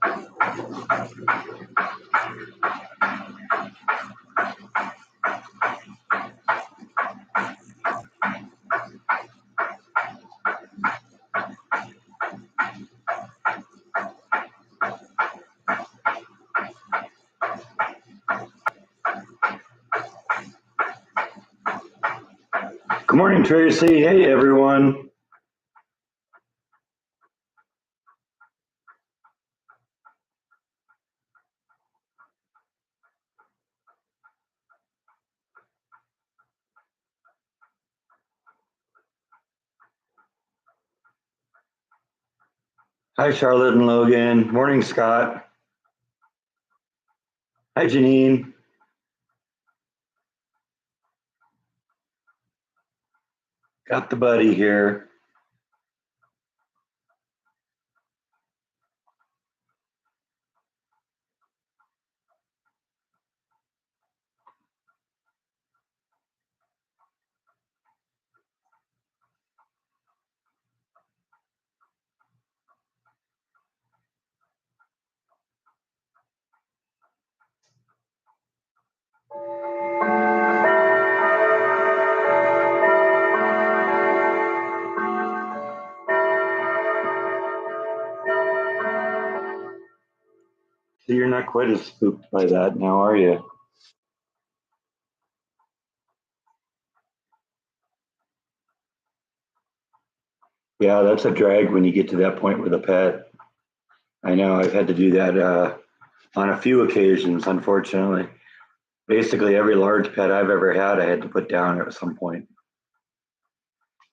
Good morning, Tracy. Hey, everyone. Hi, Charlotte and Logan. Morning, Scott. Hi, Janine. Got the buddy here. So you're not quite as spooked by that now, are you? Yeah, that's a drag when you get to that point with a pet. I know I've had to do that on a few occasions, unfortunately. Basically, every large pet I've ever had, I had to put down at some point.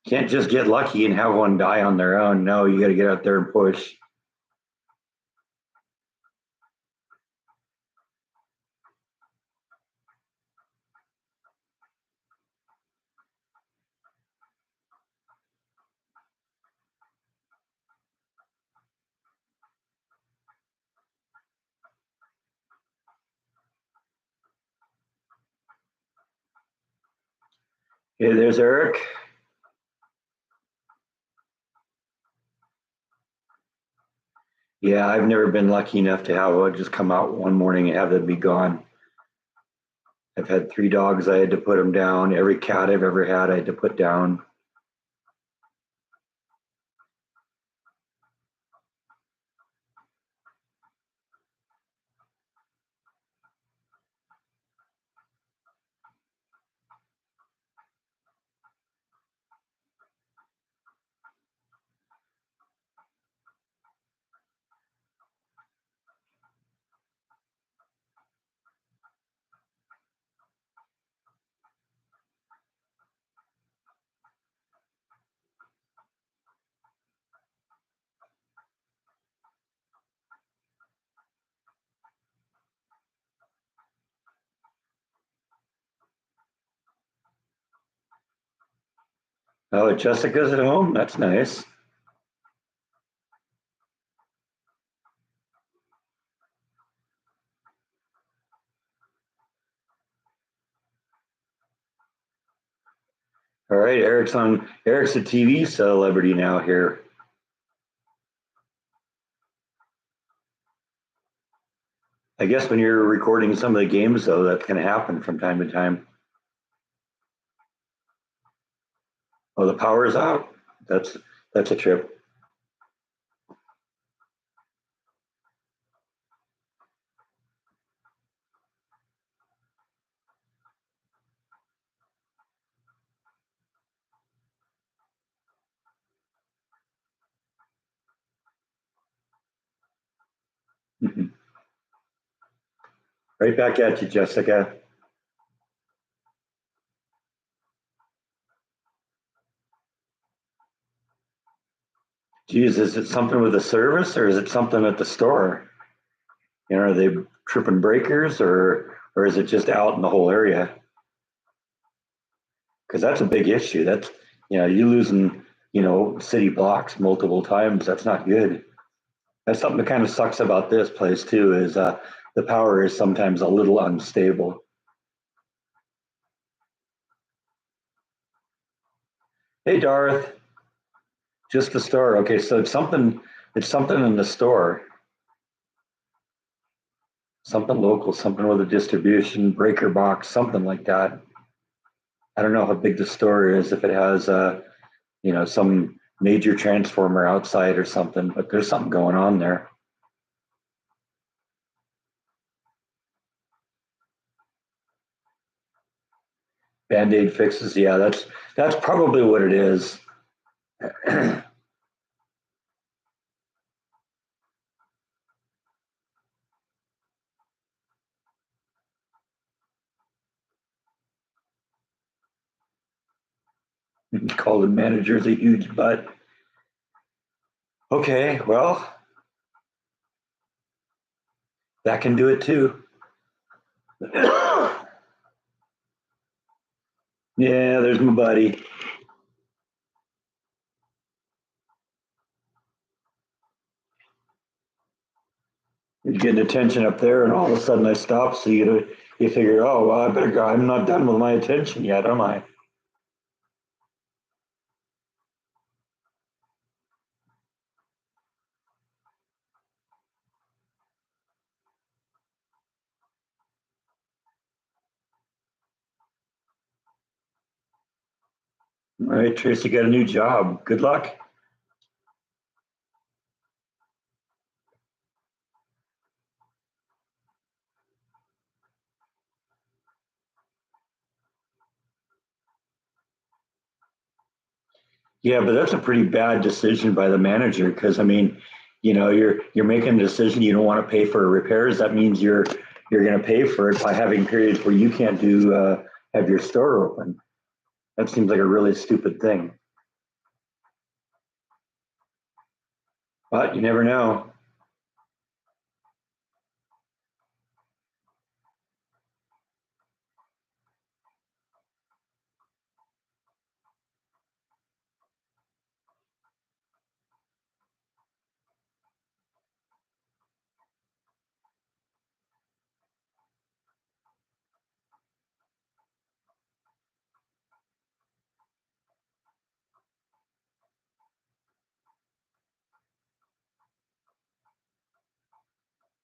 Can't just get lucky and have one die on their own. No, you got to get out there and push. Hey, there's Eric. Yeah, I've never been lucky enough to have one just come out one morning and have them be gone. I've had 3 dogs. I had to put them down. Every cat I've ever had, I had to put down. Oh, Jessica's at home? That's nice. All right, Eric's a TV celebrity now here. I guess when you're recording some of the games though, that's gonna happen from time to time. Oh, the power is out. That's a trip. Right back at you, Jessica. Geez, is it something with the service or is it something at the store? You know, are they tripping breakers or is it just out in the whole area? Because that's a big issue. That's you losing city blocks multiple times. That's not good. That's something that kind of sucks about this place too. Is the power is sometimes a little unstable. Hey, Darth, just the store. Okay, so it's something. It's something in the store. something local, something with a distribution breaker box, something like that. I don't know how big the store is, if it has some major transformer outside or something, but there's something going on there. Band-aid fixes, yeah, that's probably what it is. Call the manager's a huge butt. Okay, well, that can do it too. Yeah, there's my buddy. You're getting attention up there, and all of a sudden I stop. So you figure, oh well, I better go. I'm not done with my attention yet, am I? All right, Tracy got a new job. Good luck. Yeah, but that's a pretty bad decision by the manager because I mean, you're making a decision you don't want to pay for repairs. That means you're going to pay for it by having periods where you can't do have your store open. That seems like a really stupid thing, but you never know.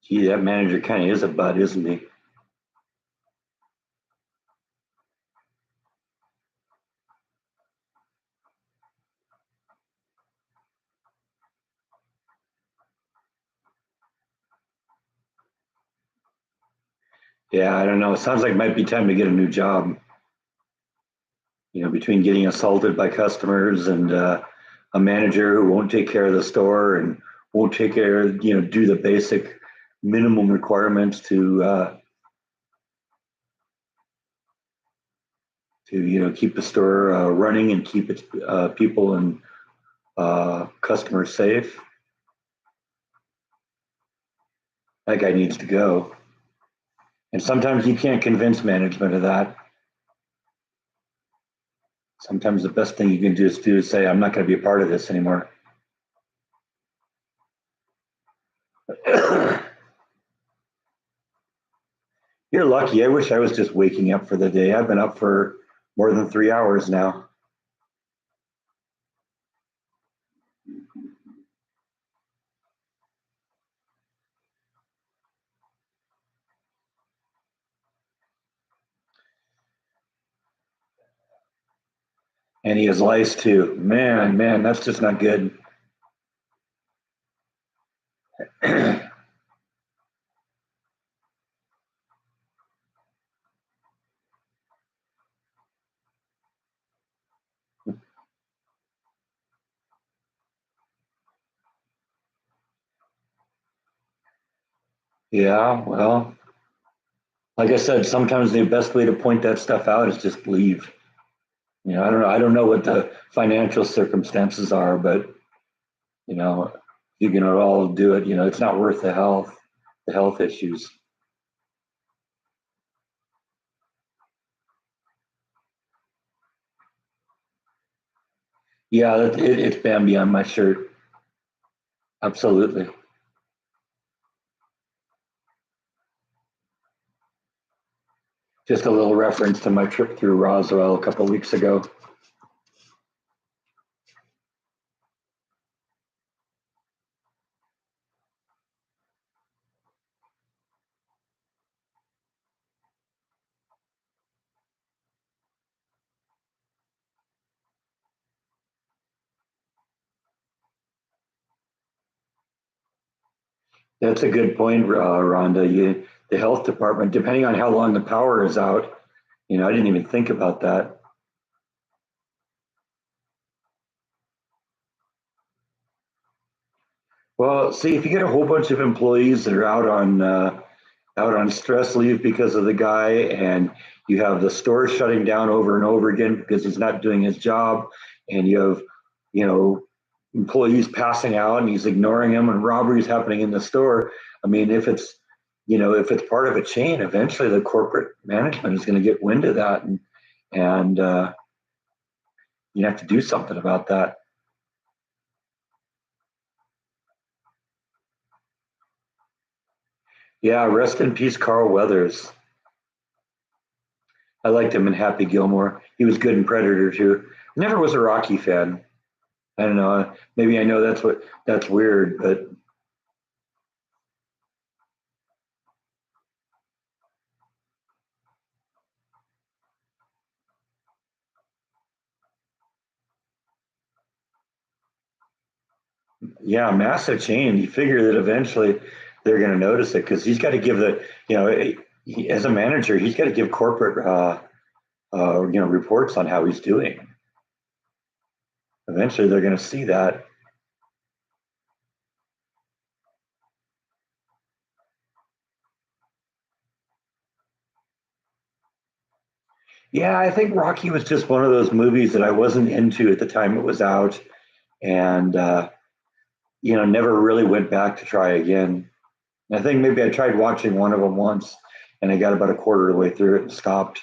Gee, that manager kind of is a butt, isn't he? Yeah, I don't know. It sounds like it might be time to get a new job. Between getting assaulted by customers and a manager who won't take care of the store and won't take care, do the basic minimum requirements to keep the store running and keep its people and customers safe. That guy needs to go. And sometimes you can't convince management of that. Sometimes the best thing you can just do is say, I'm not going to be a part of this anymore. You're lucky. I wish I was just waking up for the day. I've been up for more than 3 hours now. And he has lice too. Man, that's just not good. Yeah, well, like I said, sometimes the best way to point that stuff out is just leave. I don't know. I don't know what the financial circumstances are, but you can all do it. It's not worth the health issues. Yeah, it's Bambi on my shirt. Absolutely. Just a little reference to my trip through Roswell a couple of weeks ago. That's a good point, Rhonda. The health department, depending on how long the power is out, I didn't even think about that. Well, see, if you get a whole bunch of employees that are out on stress leave because of the guy, and you have the store shutting down over and over again because he's not doing his job, and you have, you know, employees passing out and he's ignoring them, and robberies happening in the store. I mean, if it's part of a chain, eventually the corporate management is going to get wind of that, and you have to do something about that. Yeah, rest in peace, Carl Weathers. I liked him in Happy Gilmore. He was good in Predator too. Never was a Rocky fan. I don't know. Maybe I know that's weird, but yeah, massive change. You figure that eventually they're going to notice it because he's got to give as a manager, he's got to give corporate, reports on how he's doing. Eventually, they're going to see that. Yeah, I think Rocky was just one of those movies that I wasn't into at the time it was out, and never really went back to try again. I think maybe I tried watching one of them once, and I got about a quarter of the way through it and stopped.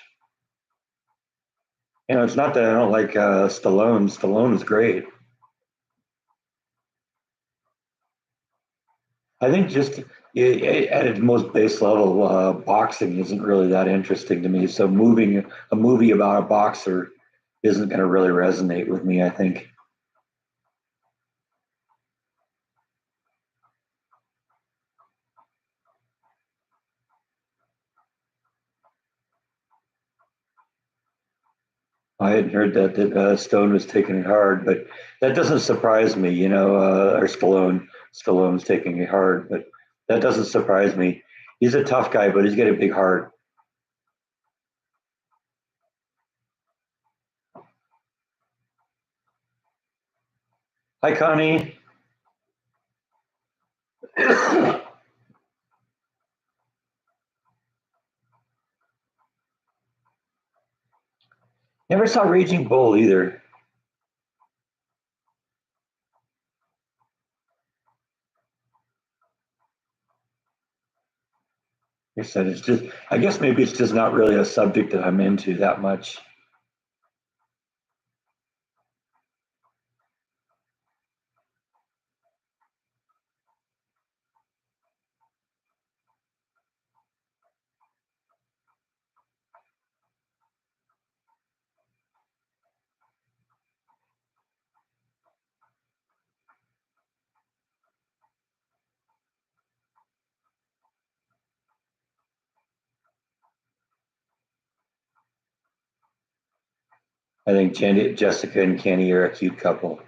It's not that I don't like Stallone. Stallone is great. I think just at its most base level, boxing isn't really that interesting to me. So moving a movie about a boxer isn't going to really resonate with me, I think. I hadn't heard that Stone was taking it hard, but that doesn't surprise me. Or Stallone's taking it hard, but that doesn't surprise me. He's a tough guy, but he's got a big heart. Hi, Connie. Never saw Raging Bull either. Like I said, it's just, I guess maybe it's just not really a subject that I'm into that much. I think Jessica and Kenny are a cute couple.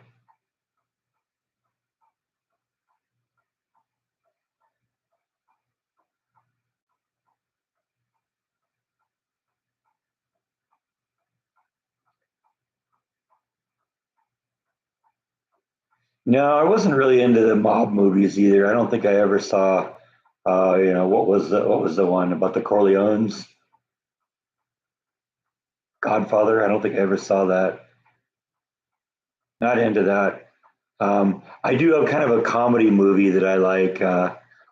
No, I wasn't really into the mob movies either. I don't think I ever saw, what was the one about the Corleones, Godfather. I don't think I ever saw that. Not into that. I do have kind of a comedy movie that I like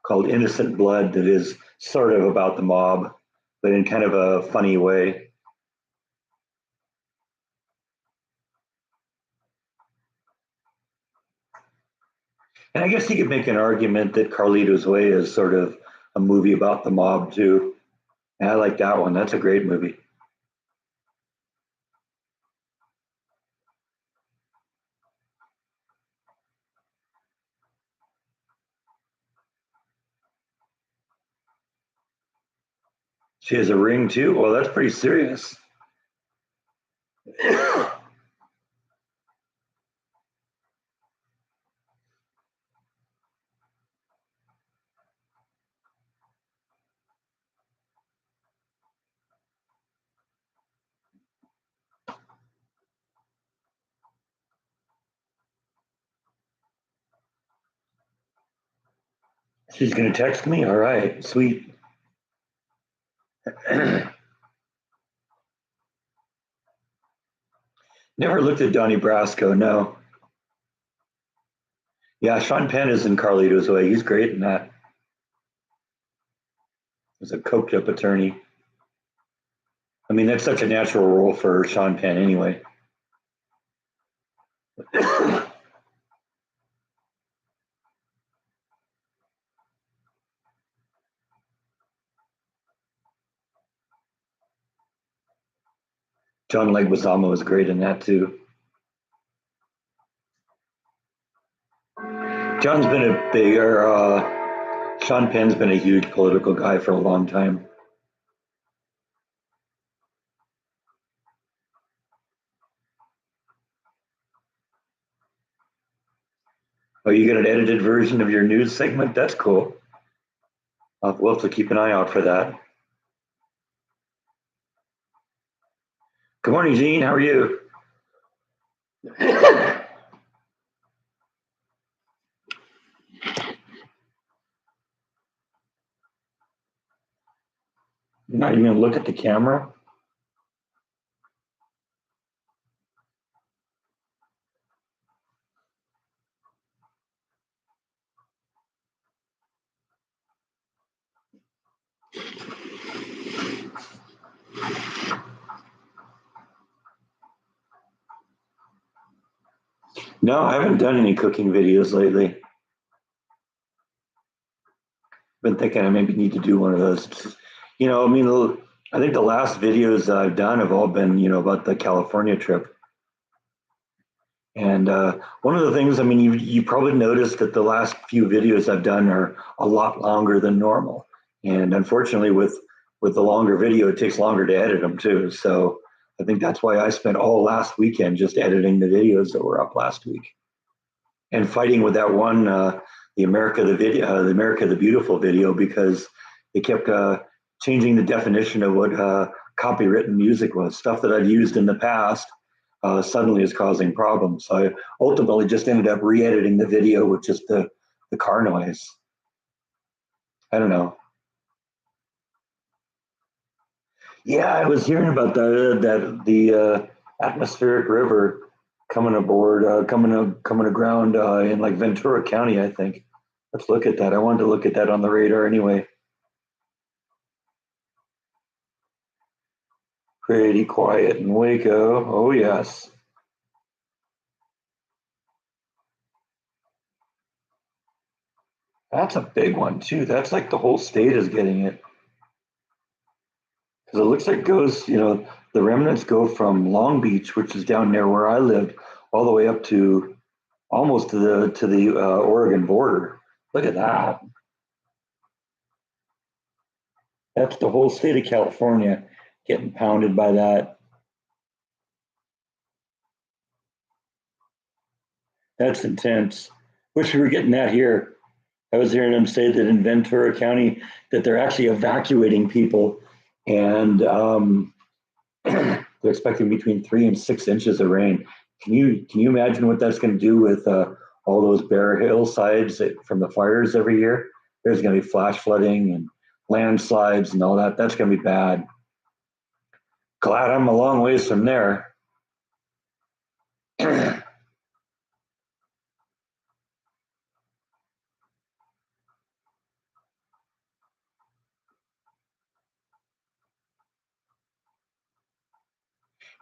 called Innocent Blood that is sort of about the mob, but in kind of a funny way. And I guess you could make an argument that Carlito's Way is sort of a movie about the mob too. And I like that one. That's a great movie. She has a ring too. Well, that's pretty serious. She's going to text me? All right, sweet. Never looked at Donnie Brasco, no. Yeah, Sean Penn is in Carlito's Way. He's great in that. He's a coked up attorney. I mean, that's such a natural role for Sean Penn anyway. John Leguizamo was great in that too. John's been a bigger, Sean Penn's been a huge political guy for a long time. Oh, you got an edited version of your news segment? That's cool. We'll have to keep an eye out for that. Good morning, Gene. How are you? You're not even going to look at the camera? No, I haven't done any cooking videos lately. Been thinking I maybe need to do one of those. I mean, I think the last videos I've done have all been, about the California trip. And one of the things, I mean, you probably noticed that the last few videos I've done are a lot longer than normal. And unfortunately, with the longer video, it takes longer to edit them too. So I think that's why I spent all last weekend just editing the videos that were up last week and fighting with that one, the America the Beautiful video, because they kept changing the definition of what copywritten music was. Stuff that I've used in the past suddenly is causing problems. So I ultimately just ended up re-editing the video with just the car noise. I don't know. Yeah, I was hearing about the atmospheric river coming aboard, coming aground in like Ventura County, I think. Let's look at that. I wanted to look at that on the radar anyway. Pretty quiet in Waco. Oh yes, that's a big one too. That's like the whole state is getting it because it looks like it goes. The remnants go from Long Beach, which is down there where I lived, all the way up to almost to the Oregon border. Look at that. That's the whole state of California getting pounded by that. That's intense. Wish we were getting that here. I was hearing them say that in Ventura County that they're actually evacuating people, and they're expecting between 3 and 6 inches of rain. Can you imagine what that's going to do with all those bare hillsides from the fires every year? There's going to be flash flooding and landslides and all that. That's going to be bad. Glad I'm a long ways from there.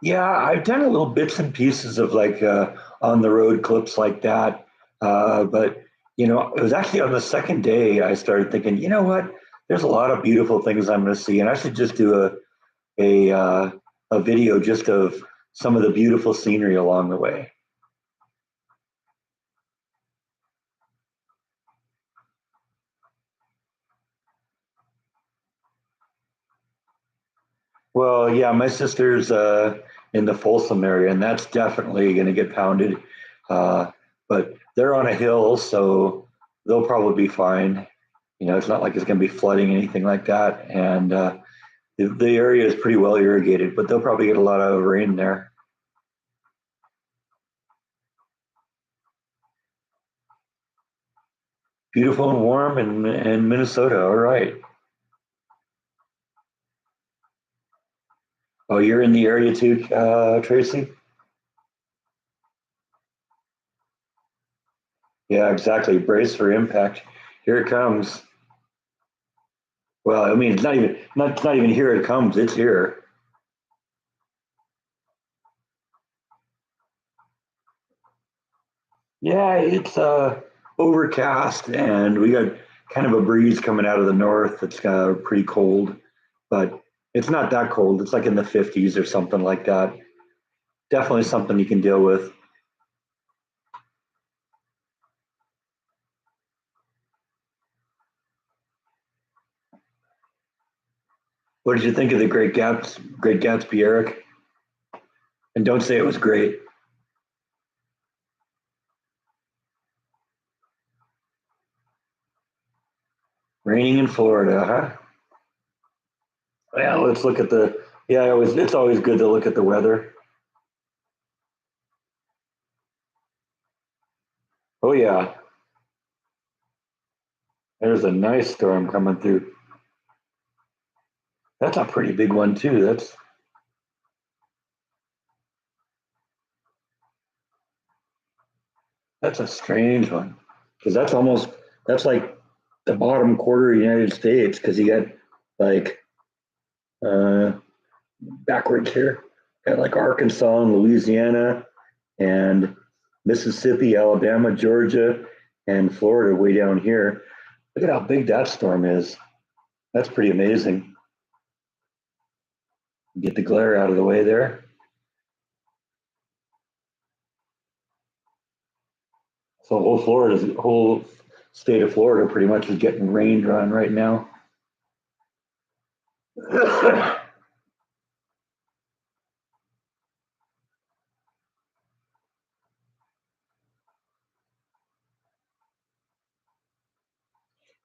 Yeah, I've done a little bits and pieces of like on the road clips like that. But it was actually on the second day I started thinking, you know what? There's a lot of beautiful things I'm going to see, and I should just do a video just of some of the beautiful scenery along the way. Well, yeah, my sister's in the Folsom area, and that's definitely going to get pounded. But they're on a hill, so they'll probably be fine. It's not like it's going to be flooding anything like that, and the area is pretty well irrigated, but they'll probably get a lot of rain there. Beautiful and warm in Minnesota. All right. Oh, you're in the area too, Tracy? Yeah, exactly. Brace for impact. Here it comes. Well, I mean, it's not even here it comes. It's here. Yeah, it's overcast, and we got kind of a breeze coming out of the north. It's pretty cold, but it's not that cold. It's like in the 50s or something like that. Definitely something you can deal with. What did you think of the Great Gatsby, Eric? And don't say it was great. Raining in Florida, huh? Yeah, let's look at the. Yeah, it's always good to look at the weather. Oh yeah, there's a nice storm coming through. That's a pretty big one too. That's a strange one because that's like the bottom quarter of the United States because you got like uh, backwards here, got like Arkansas and Louisiana and Mississippi, Alabama, Georgia, and Florida way down here. Look at how big that storm is. That's pretty amazing. Get the glare out of the way there. So whole state of Florida pretty much is getting rained on right now.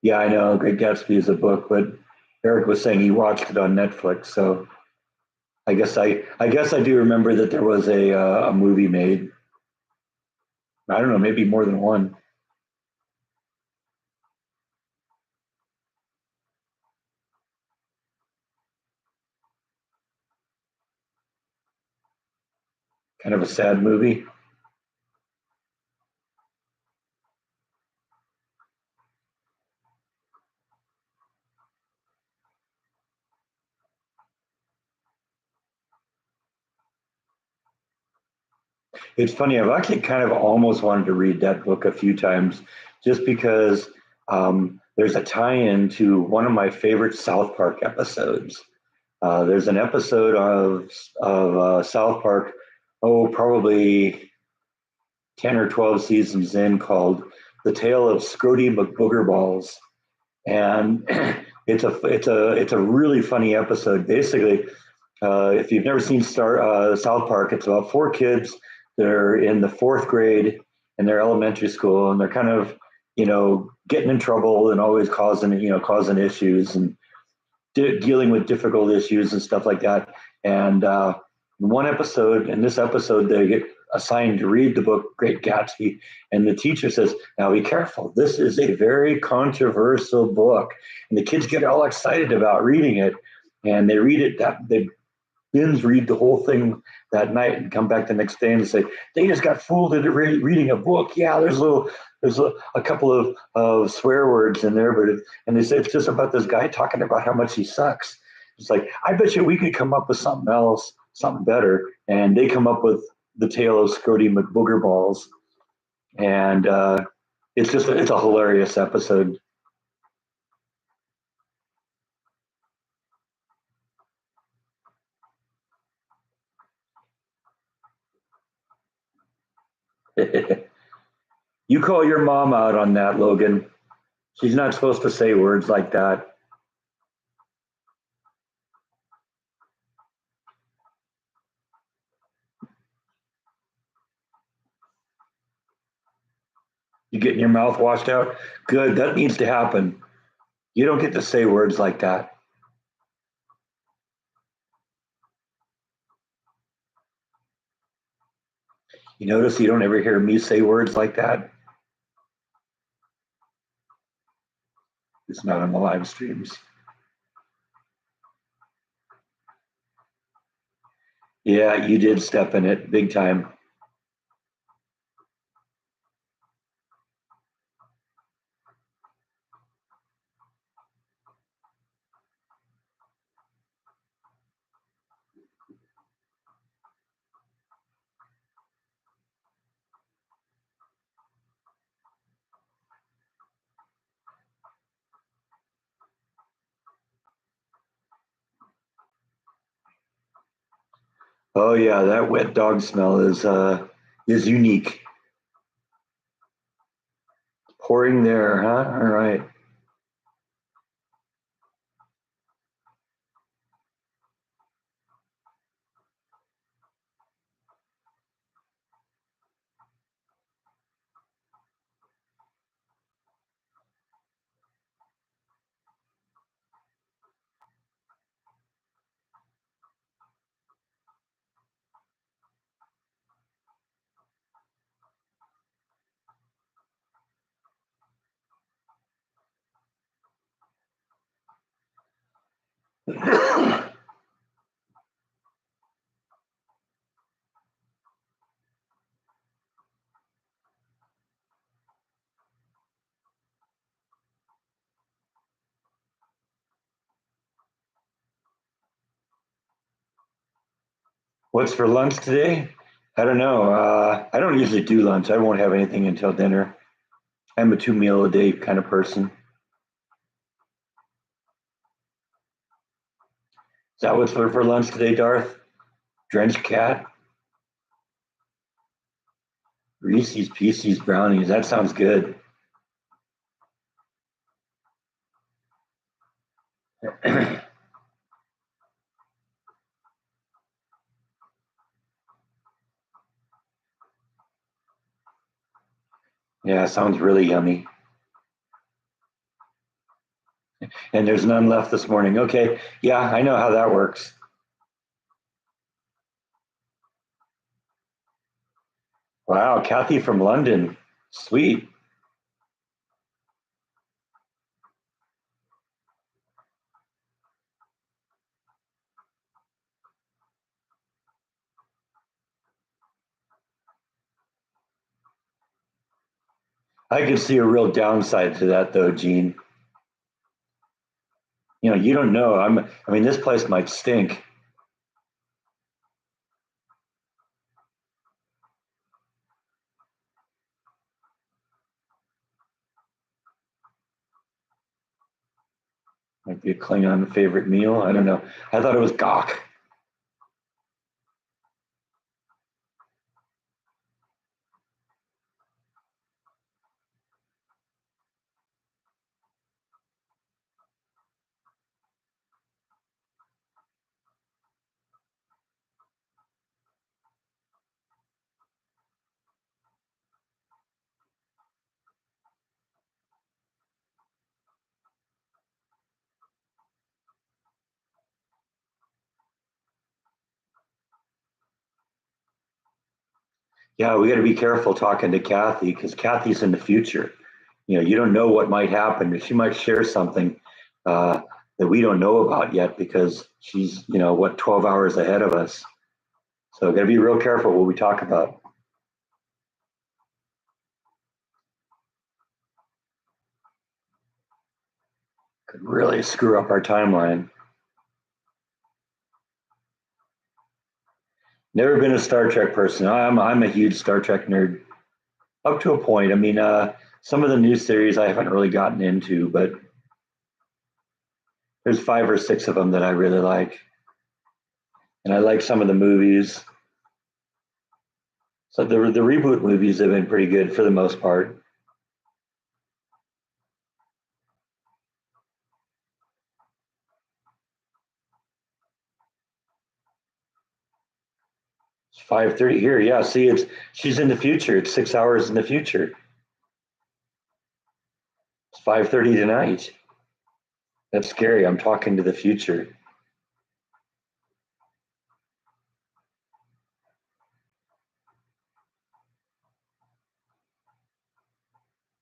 Yeah, I know. Great Gatsby is a book, but Eric was saying he watched it on Netflix. So I guess I do remember that there was a movie made. I don't know, maybe more than one. Kind of a sad movie. It's funny. I've actually kind of almost wanted to read that book a few times, just because there's a tie-in to one of my favorite South Park episodes. There's an episode of South Park, oh, probably 10 or 12 seasons in, called "The Tale of Scrody McBoogerballs," and it's a really funny episode. Basically, if you've never seen South Park, it's about four kids. They're in the fourth grade in their elementary school, and they're kind of, getting in trouble and always causing issues and dealing with difficult issues and stuff like that. And in this episode, they get assigned to read the book Great Gatsby, and the teacher says, "Now be careful. This is a very controversial book," and the kids get all excited about reading it, and they read it. That they binge read the whole thing that night and come back the next day and say they just got fooled into reading a book. Yeah, there's a couple of swear words in there, and they say it's just about this guy talking about how much he sucks. It's like, I bet you we could come up with something else, something better, and they come up with the tale of Scrody McBoogerballs, and it's a hilarious episode. You call your mom out on that, Logan. She's not supposed to say words like that. You getting your mouth washed out? Good. That needs to happen. You don't get to say words like that. You notice you don't ever hear me say words like that? It's not on the live streams. Yeah, you did step in it big time. Oh yeah, that wet dog smell is unique. Pouring there, huh? All right. What's for lunch today? I don't know. I don't usually do lunch. I won't have anything until dinner. I'm a 2 meal a day kind of person. Is that what's for lunch today, Darth? Drenched cat? Reese's Pieces brownies. That sounds good. Yeah, sounds really yummy. And there's none left this morning. Okay. Yeah, I know how that works. Wow, Kathy from London. Sweet. I can see a real downside to that though, Gene. You know, you don't know. I mean, this place might stink. Might be a Klingon favorite meal. I don't know. I thought it was gawk. Yeah, we got to be careful talking to Kathy because Kathy's in the future. You know, you don't know what might happen. She might share something uh, that we don't know about yet because she's, 12 hours ahead of us. So got to be real careful what we talk about. Could really screw up our timeline. Never been a Star Trek person. I'm a huge Star Trek nerd up to a point. I mean, some of the new series I haven't really gotten into, but there's 5 or 6 of them that I really like, and I like some of the movies. So the reboot movies have been pretty good for the most part. It's 5:30 here. Yeah, see, it's she's in the future. It's 6 hours in the future. It's 5:30 tonight. That's scary. I'm talking to the future.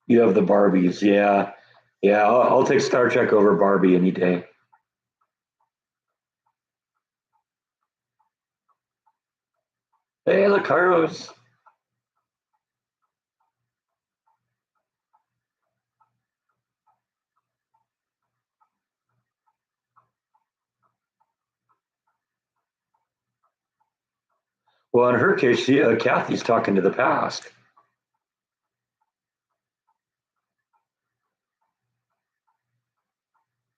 You have the Barbies, yeah, Yeah, I'll take Star Trek over Barbie any day. Hey, look, Carlos. Well, in her case, Kathy's talking to the past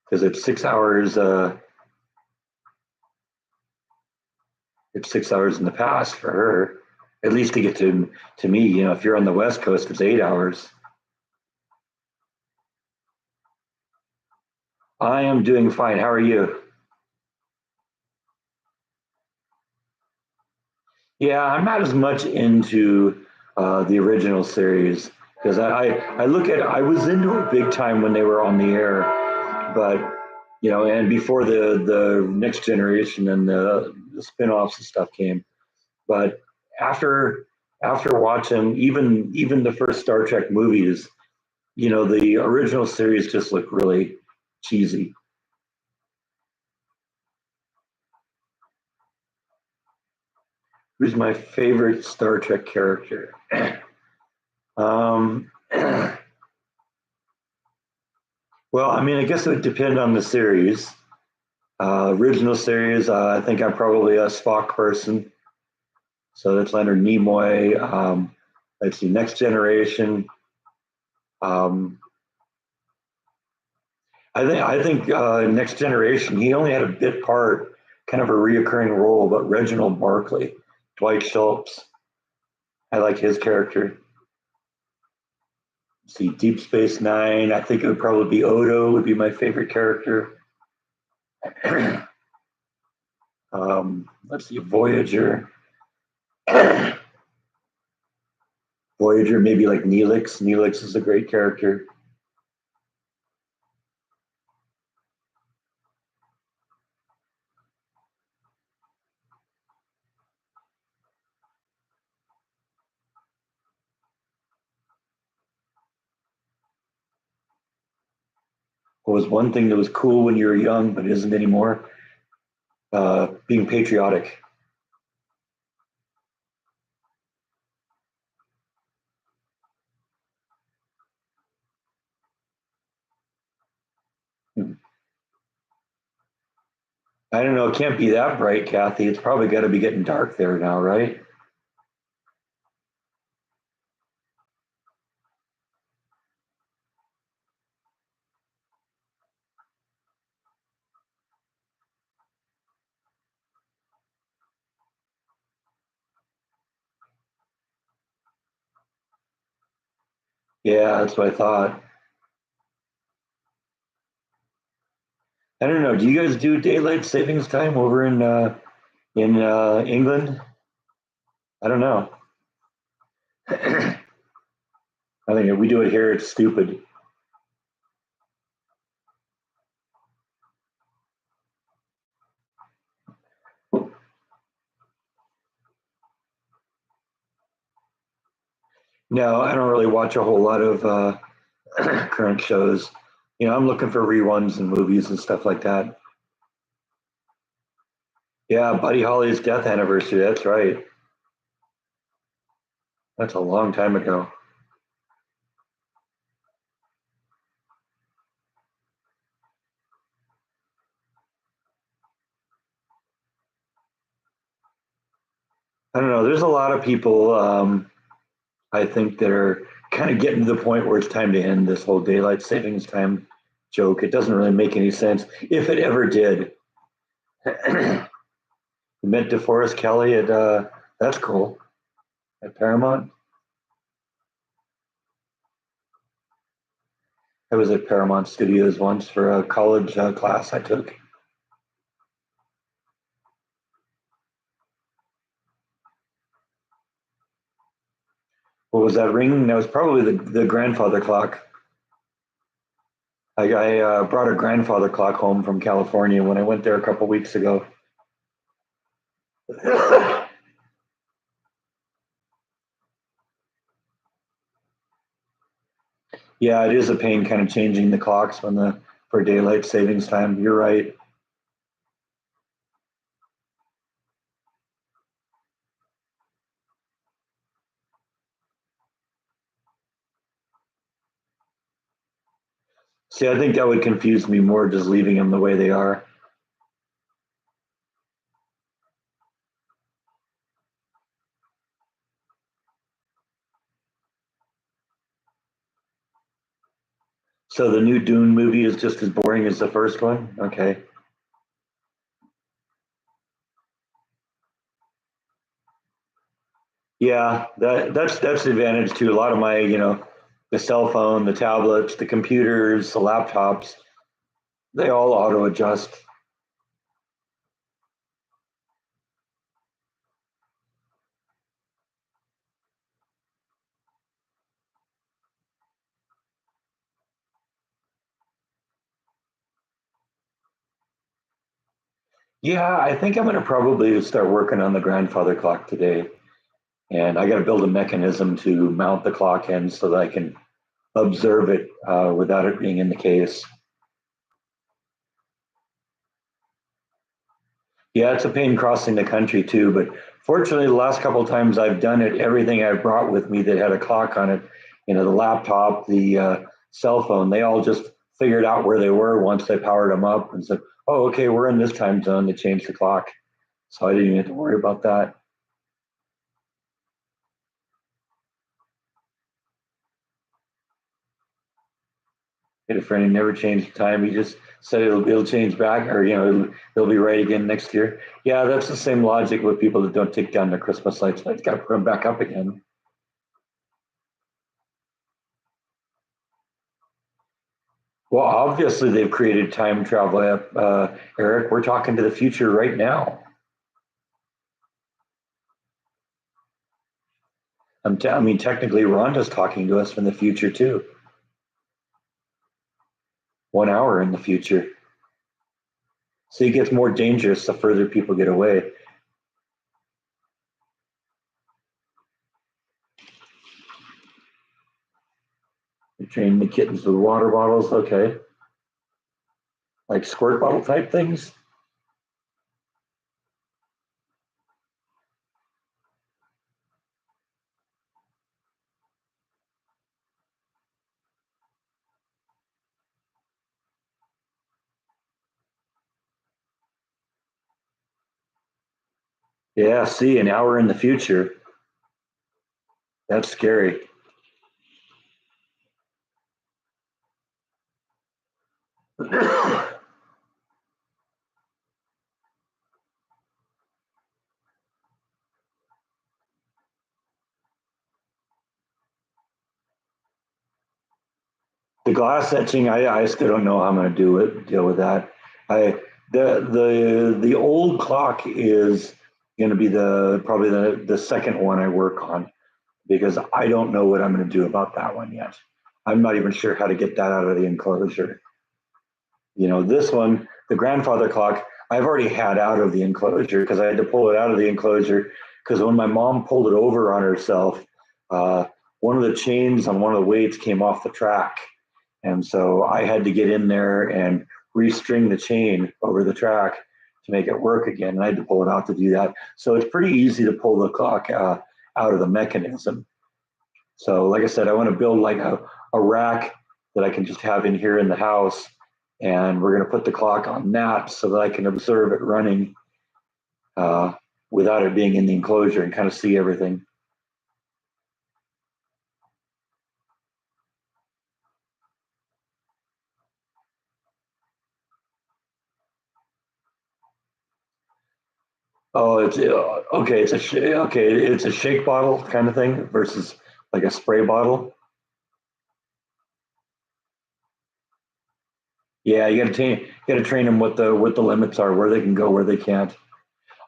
because it's 6 hours. It's 6 hours in the past for her. At least to get to me, if you're on the West Coast, it's 8 hours. I am doing fine. How are you? Yeah, I'm not as much into the original series because I look at I was into it big time when they were on the air, but and before the next generation and the spin-offs and stuff came. But after after watching even the first Star Trek movies, the original series just looked really cheesy. Who's my favorite Star Trek character? um, well, I mean, I guess it would depend on the series. Original series, I think I'm probably a Spock person. So that's Leonard Nimoy. Let's see, Next Generation. Um, I think Next Generation. He only had a bit part, kind of a reoccurring role, but Reginald Barclay, Dwight Schultz. I like his character. See, Deep Space Nine. I think it would probably be Odo. Would be my favorite character. Let's see, Voyager. Voyager, maybe like Neelix. Neelix is a great character. What was one thing that was cool when you were young but isn't anymore? Being patriotic. I don't know. It can't be that bright, Kathy. It's probably got to be getting dark there now, right? Yeah, that's what I thought. I don't know. Do you guys do daylight savings time over in England? I don't know. I think if we do it here, it's stupid. No, I don't really watch a whole lot of current shows. I'm looking for reruns and movies and stuff like that. Yeah, Buddy Holly's death anniversary. That's right. That's a long time ago. I don't know. There's a lot of people, I think, that are kind of getting to the point where it's time to end this whole daylight savings time joke. It doesn't really make any sense if it ever did. We met DeForest Kelly at that's cool at Paramount. I was at Paramount Studios once for a college class I took. What was that ringing? That was probably the grandfather clock. I brought a grandfather clock home from California when I went there a couple weeks ago. Yeah, it is a pain kind of changing the clocks when the for daylight savings time. You're right. See, I think that would confuse me more just leaving them the way they are. So the new Dune movie is just as boring as the first one. Okay. Yeah, that's the advantage too. A lot of my, the cell phone, the tablets, the computers, the laptops, they all auto adjust. Yeah, I think I'm going to probably start working on the grandfather clock today. And I got to build a mechanism to mount the clock in so that I can observe it without it being in the case. Yeah, it's a pain crossing the country too, but fortunately, the last couple of times I've done it, everything I've brought with me that had a clock on it, the laptop, the cell phone, they all just figured out where they were once they powered them up and said, "Oh, okay, we're in this time zone." They changed the clock, so I didn't even have to worry about that. I had a friend who never changed the time. He just said it'll change back, or it'll be right again next year. Yeah, that's the same logic with people that don't take down their Christmas lights. I've got to put them back up again. Well, obviously they've created time travel. Eric, we're talking to the future right now. I mean, technically, Rhonda's talking to us from the future too. 1 hour in the future. So it gets more dangerous the further people get away. You're training the kittens with water bottles. Okay, like squirt bottle type things. Yeah. See, an hour in the future. That's scary. The glass etching, I still don't know how I'm going to deal with that. I the old clock is going to be probably the second one I work on because I don't know what I'm going to do about that one yet. I'm not even sure how to get that out of the enclosure. This one, the grandfather clock, I've already had out of the enclosure because I had to pull it out of the enclosure because when my mom pulled it over on herself, uh, one of the chains on one of the weights came off the track. And so I had to get in there and restring the chain over the track to make it work again. And I had to pull it out to do that. So it's pretty easy to pull the clock out of the mechanism. So, like I said, I want to build like a rack that I can just have in here in the house. And we're going to put the clock on that so that I can observe it running uh, without it being in the enclosure and kind of see everything. Oh, it's okay. Okay. It's a shake bottle kind of thing versus like a spray bottle. Yeah, you got to train them what the limits are, where they can go, where they can't.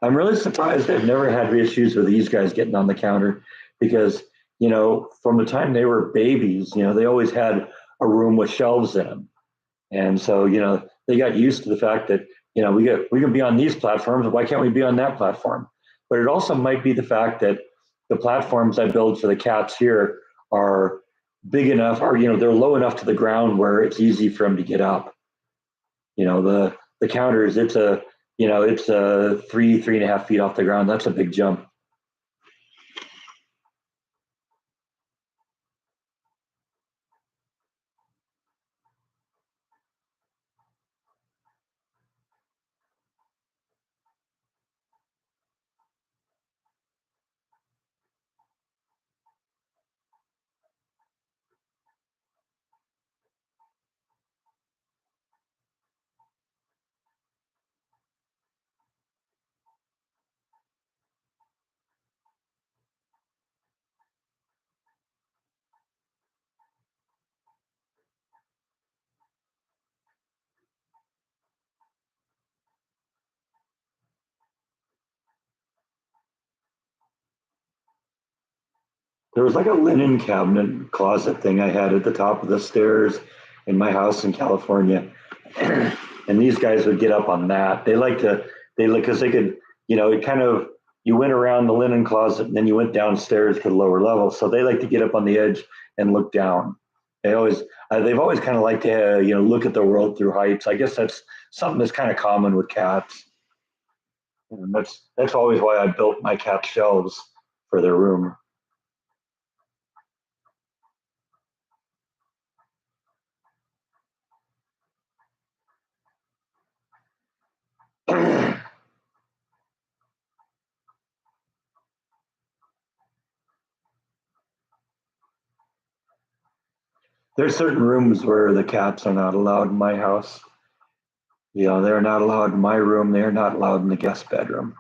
I'm really surprised I've never had issues with these guys getting on the counter because from the time they were babies, they always had a room with shelves in them, and so they got used to the fact that we can be on these platforms. Why can't we be on that platform? But it also might be the fact that the platforms I build for the cats here are big enough, or they're low enough to the ground where it's easy for them to get up. The counters, it's a 3.5 feet off the ground. That's a big jump. There was like a linen cabinet closet thing I had at the top of the stairs in my house in California. And these guys would get up on that. They like, because they could, it kind of, you went around the linen closet and then you went downstairs to the lower level. So they like to get up on the edge and look down. They've always kind of liked to, look at the world through heights. I guess that's something that's kind of common with cats. And that's always why I built my cat shelves for their room. There's certain rooms where the cats are not allowed in my house. They're not allowed in my room. They're not allowed in the guest bedroom.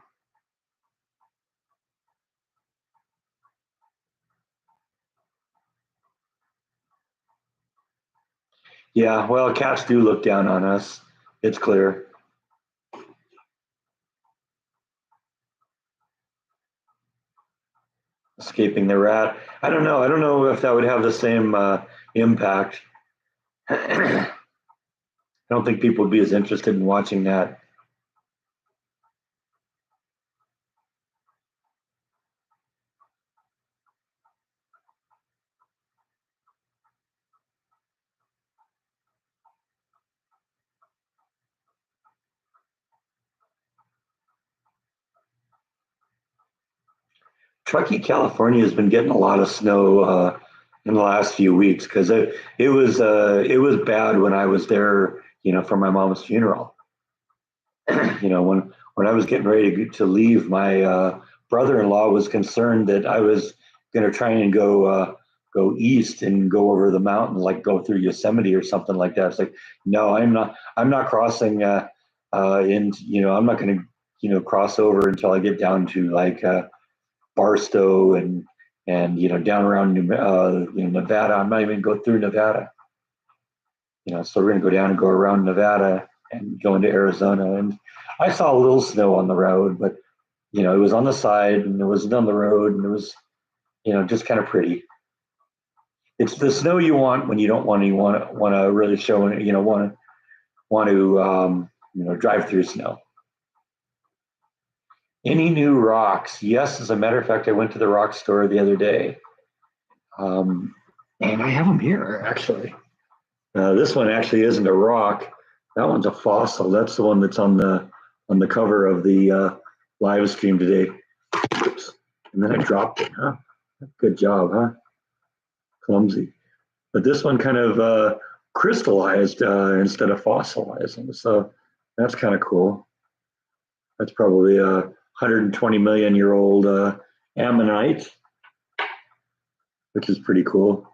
Yeah, well, cats do look down on us. It's clear. Escaping the rat. I don't know. I don't know if that would have the same impact. I don't think people would be as interested in watching that. Truckee, California has been getting a lot of snow in the last few weeks because it was bad when I was there, for my mom's funeral. When I was getting ready to leave, my brother-in-law was concerned that I was going to try and go east and go over the mountain, like go through Yosemite or something like that. It's like, no, I'm not. I'm not crossing. I'm not going to cross over until I get down to like Barstow and down around Nevada. I'm not even go through Nevada. So we're going to go down and go around Nevada and go into Arizona. And I saw a little snow on the road, but it was on the side and it wasn't on the road, and it was just kind of pretty. It's the snow you want when you don't want to really show want to drive through snow. Any new rocks? Yes, as a matter of fact, I went to the rock store the other day, um, and I have them here actually. This one actually isn't a rock. That one's a fossil. That's the one that's on the cover of the live stream today. Oops. And then I dropped it. Huh? Good job, huh? Clumsy. But this one kind of crystallized instead of fossilizing. So that's kind of cool. That's probably a 120 million year old ammonite, which is pretty cool.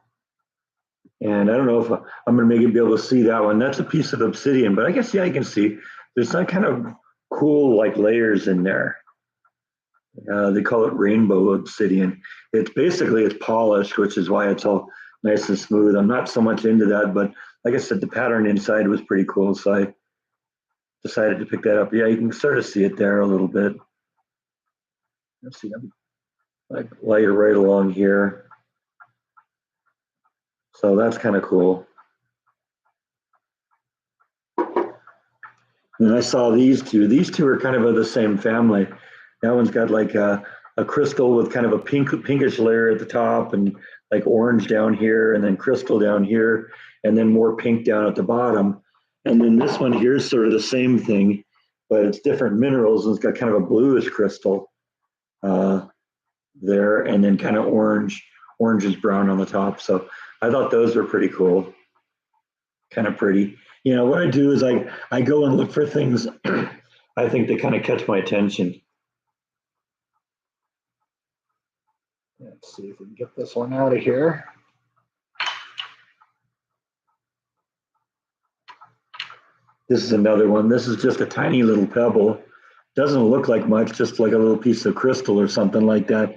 And I don't know if I'm going to make it be able to see that one. That's a piece of obsidian, but I guess, yeah, you can see there's some kind of cool like layers in there. They call it rainbow obsidian. It's polished, which is why it's all nice and smooth. I'm not so much into that, but like I said, the pattern inside was pretty cool, so I decided to pick that up. Yeah, you can sort of see it there a little bit. Let's see, I'm like light right along here. So that's kind of cool. And I saw these two. These two are kind of the same family. That one's got like a crystal with kind of a pinkish layer at the top and like orange down here and then crystal down here and then more pink down at the bottom. And then this one here is sort of the same thing, but it's different minerals and it's got kind of a bluish crystal there and then kind of orange brown on the top. So I thought those were pretty cool, kind of pretty. You know, what I do is I go and look for things I think they kind of catch my attention. Let's see if we can get this one out of here. This is another one. This is just a tiny little pebble. Doesn't look like much, just like a little piece of crystal or something like that.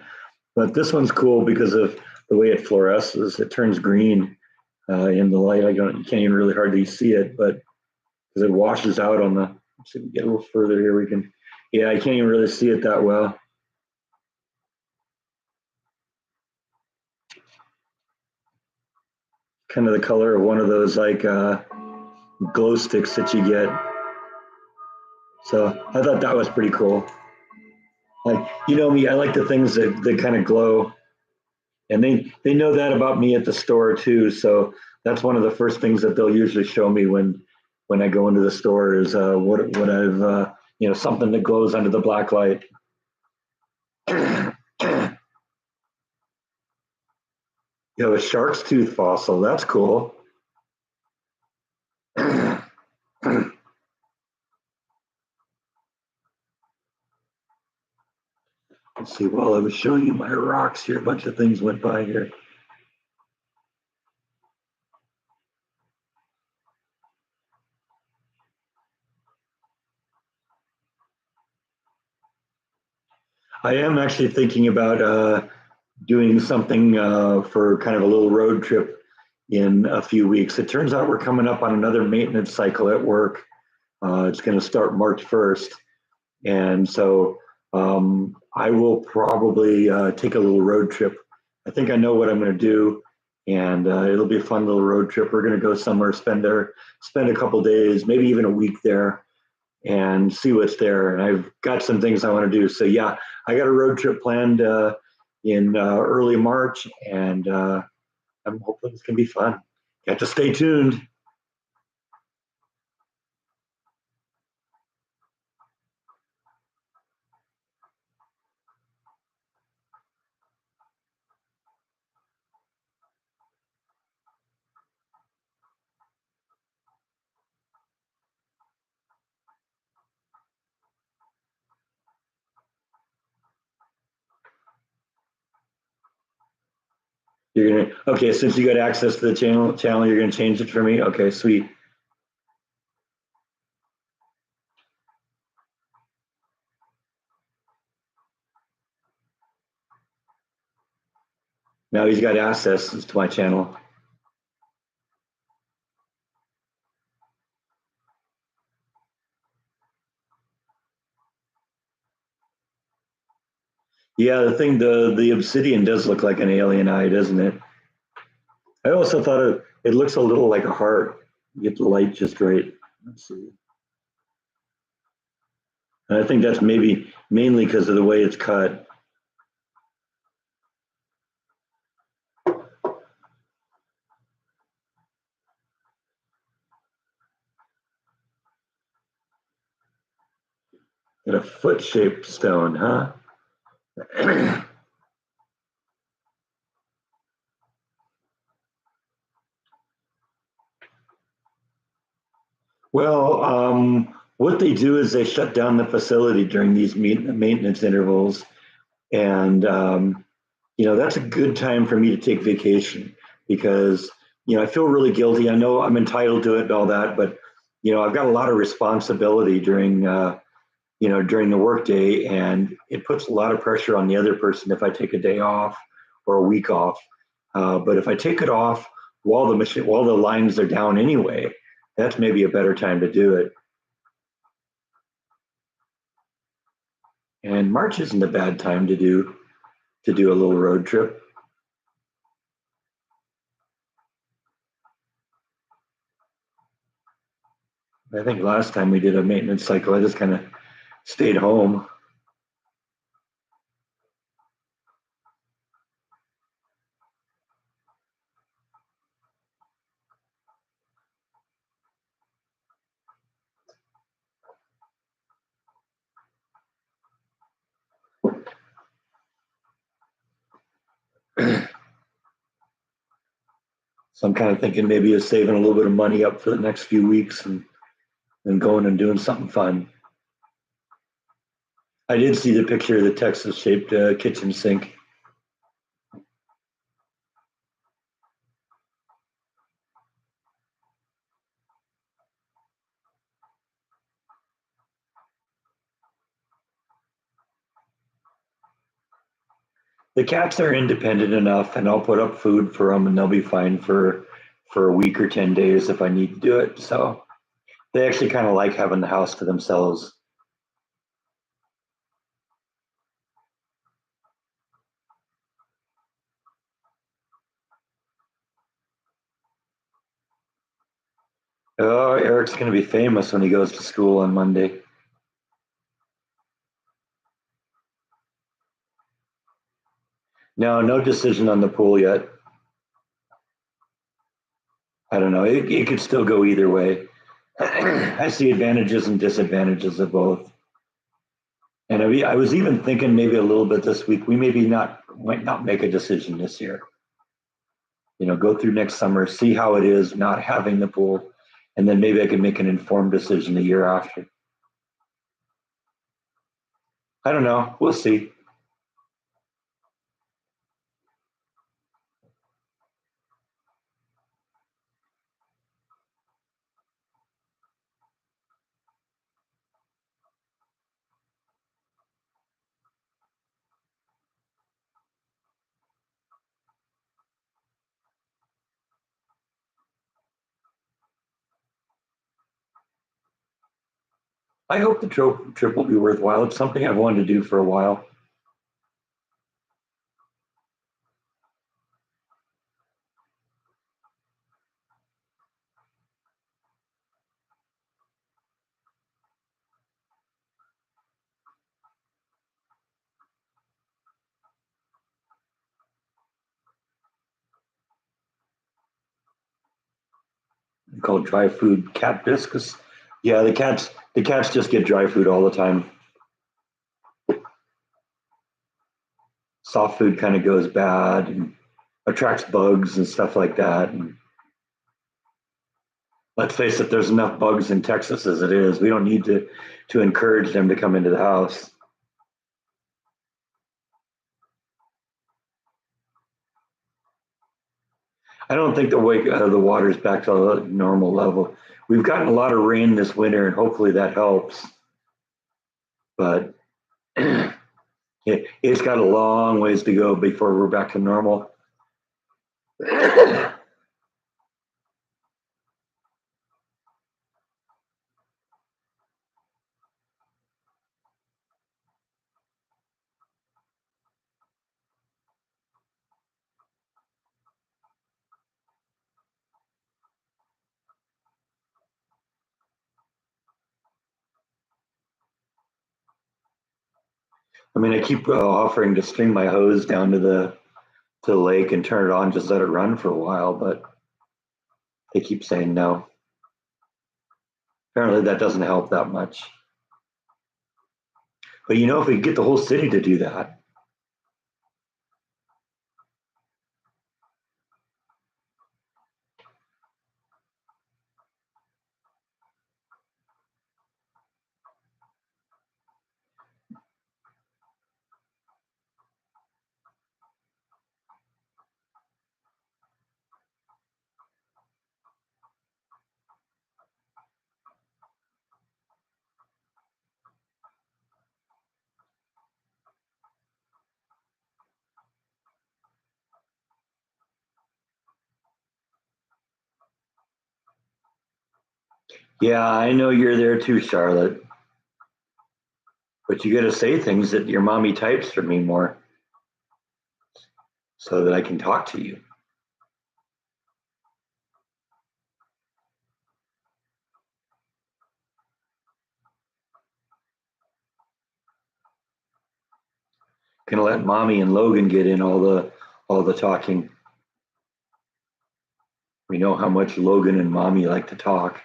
But this one's cool because of the way it fluoresces. It turns green in the light. You can't even really hardly see it, but because it washes out on the, let's see if we get a little further here, we can, yeah, I can't even really see it that well. Kind of the color of one of those like glow sticks that you get. So I thought that was pretty cool. Like, you know me, I like the things that kind of glow. And they know that about me at the store too. So that's one of the first things that they'll usually show me when I go into the store is what I've something that glows under the black light. You know, a shark's tooth fossil. That's cool. Let's see. While I was showing you my rocks here, a bunch of things went by here. I am actually thinking about doing something for kind of a little road trip in a few weeks. It turns out we're coming up on another maintenance cycle at work. It's going to start March 1st. And so I will probably take a little road trip. I think I know what I'm going to do, and it'll be a fun little road trip. We're going to go somewhere, spend a couple days, maybe even a week there, and see what's there. And I've got some things I want to do. So yeah, I got a road trip planned in early March, and I'm hoping it's going to be fun. You have to stay tuned. You're gonna okay. Since you got access to the channel, you're gonna change it for me. Okay, sweet. Now he's got access to my channel. Yeah, the obsidian does look like an alien eye, doesn't it? I also thought it looks a little like a heart. You get the light just right. Let's see. And I think that's maybe mainly because of the way it's cut. Got a foot-shaped stone, huh? Well, what they do is they shut down the facility during these maintenance intervals, and that's a good time for me to take vacation because I feel really guilty. I know I'm entitled to it and all that, but I've got a lot of responsibility during the workday, and it puts a lot of pressure on the other person if I take a day off or a week off. But if I take it off while the lines are down anyway, that's maybe a better time to do it. And March isn't a bad time to do a little road trip. I think last time we did a maintenance cycle, I just kind of stayed home. So I'm kind of thinking maybe of saving a little bit of money up for the next few weeks and going and doing something fun. I did see the picture of the Texas shaped kitchen sink. The cats are independent enough, and I'll put up food for them, and they'll be fine for a week or 10 days if I need to do it. So they actually kind of like having the house to themselves. Oh, Eric's going to be famous when he goes to school on Monday. No, no decision on the pool yet. I don't know. It could still go either way. I see advantages and disadvantages of both. And I was even thinking maybe a little bit this week. We might not make a decision this year. Go through next summer, see how it is not having the pool, and then maybe I can make an informed decision the year after. I don't know. We'll see. I hope the trip will be worthwhile. It's something I've wanted to do for a while. Called dry food cat biscuits. Yeah, the cats just get dry food all the time. Soft food kind of goes bad and attracts bugs and stuff like that. And let's face it, there's enough bugs in Texas as it is. We don't need to encourage them to come into the house. I don't think the water is back to a normal level. We've gotten a lot of rain this winter, and hopefully that helps. But it's got a long ways to go before we're back to normal. I mean, I keep offering to string my hose down to the lake and turn it on, just let it run for a while, but they keep saying no. Apparently, that doesn't help that much. But if we get the whole city to do that, yeah, I know you're there too, Charlotte. But you got to say things that your mommy types for me more, so that I can talk to you. Gonna let mommy and Logan get in all the talking. We know how much Logan and mommy like to talk.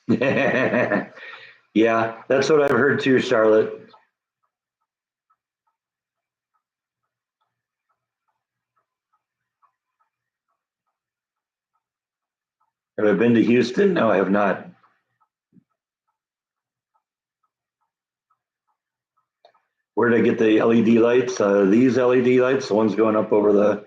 Yeah, that's what I've heard too, Charlotte. Have I been to Houston? No, I have not. Where did I get the LED lights? These LED lights, the ones going up over the.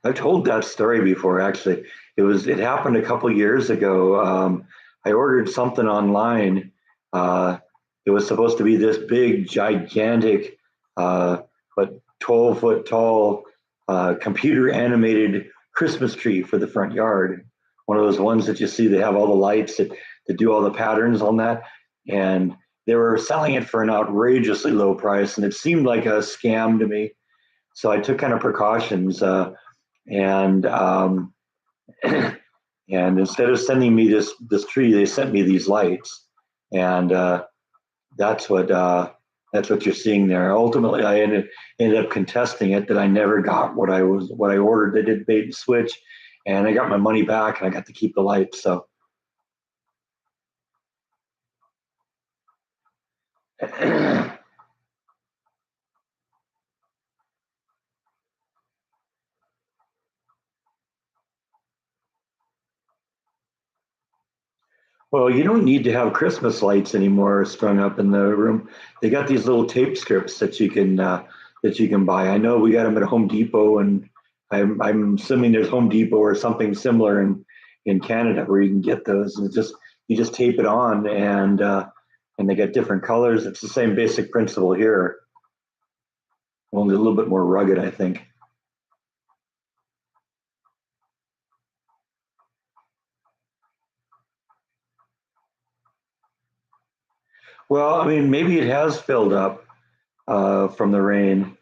I've told that story before. Actually, it happened a couple years ago. I ordered something online. Uh, it was supposed to be this big, gigantic, but 12-foot tall, computer animated Christmas tree for the front yard. One of those ones that you see, they have all the lights that do all the patterns on that. And they were selling it for an outrageously low price, and it seemed like a scam to me. So I took kind of precautions, and and instead of sending me this tree, they sent me these lights, and that's what that's what you're seeing there. Ultimately, I ended up contesting it that I never got what I ordered. They did bait and switch, and I got my money back, and I got to keep the lights. So. Well, you don't need to have Christmas lights anymore strung up in the room. They got these little tape strips that you can buy. I know we got them at Home Depot, and I'm assuming there's Home Depot or something similar in Canada where you can get those. And you just tape it on, and they get different colors. It's the same basic principle here, only a little bit more rugged, I think. Well, I mean, maybe it has filled up from the rain.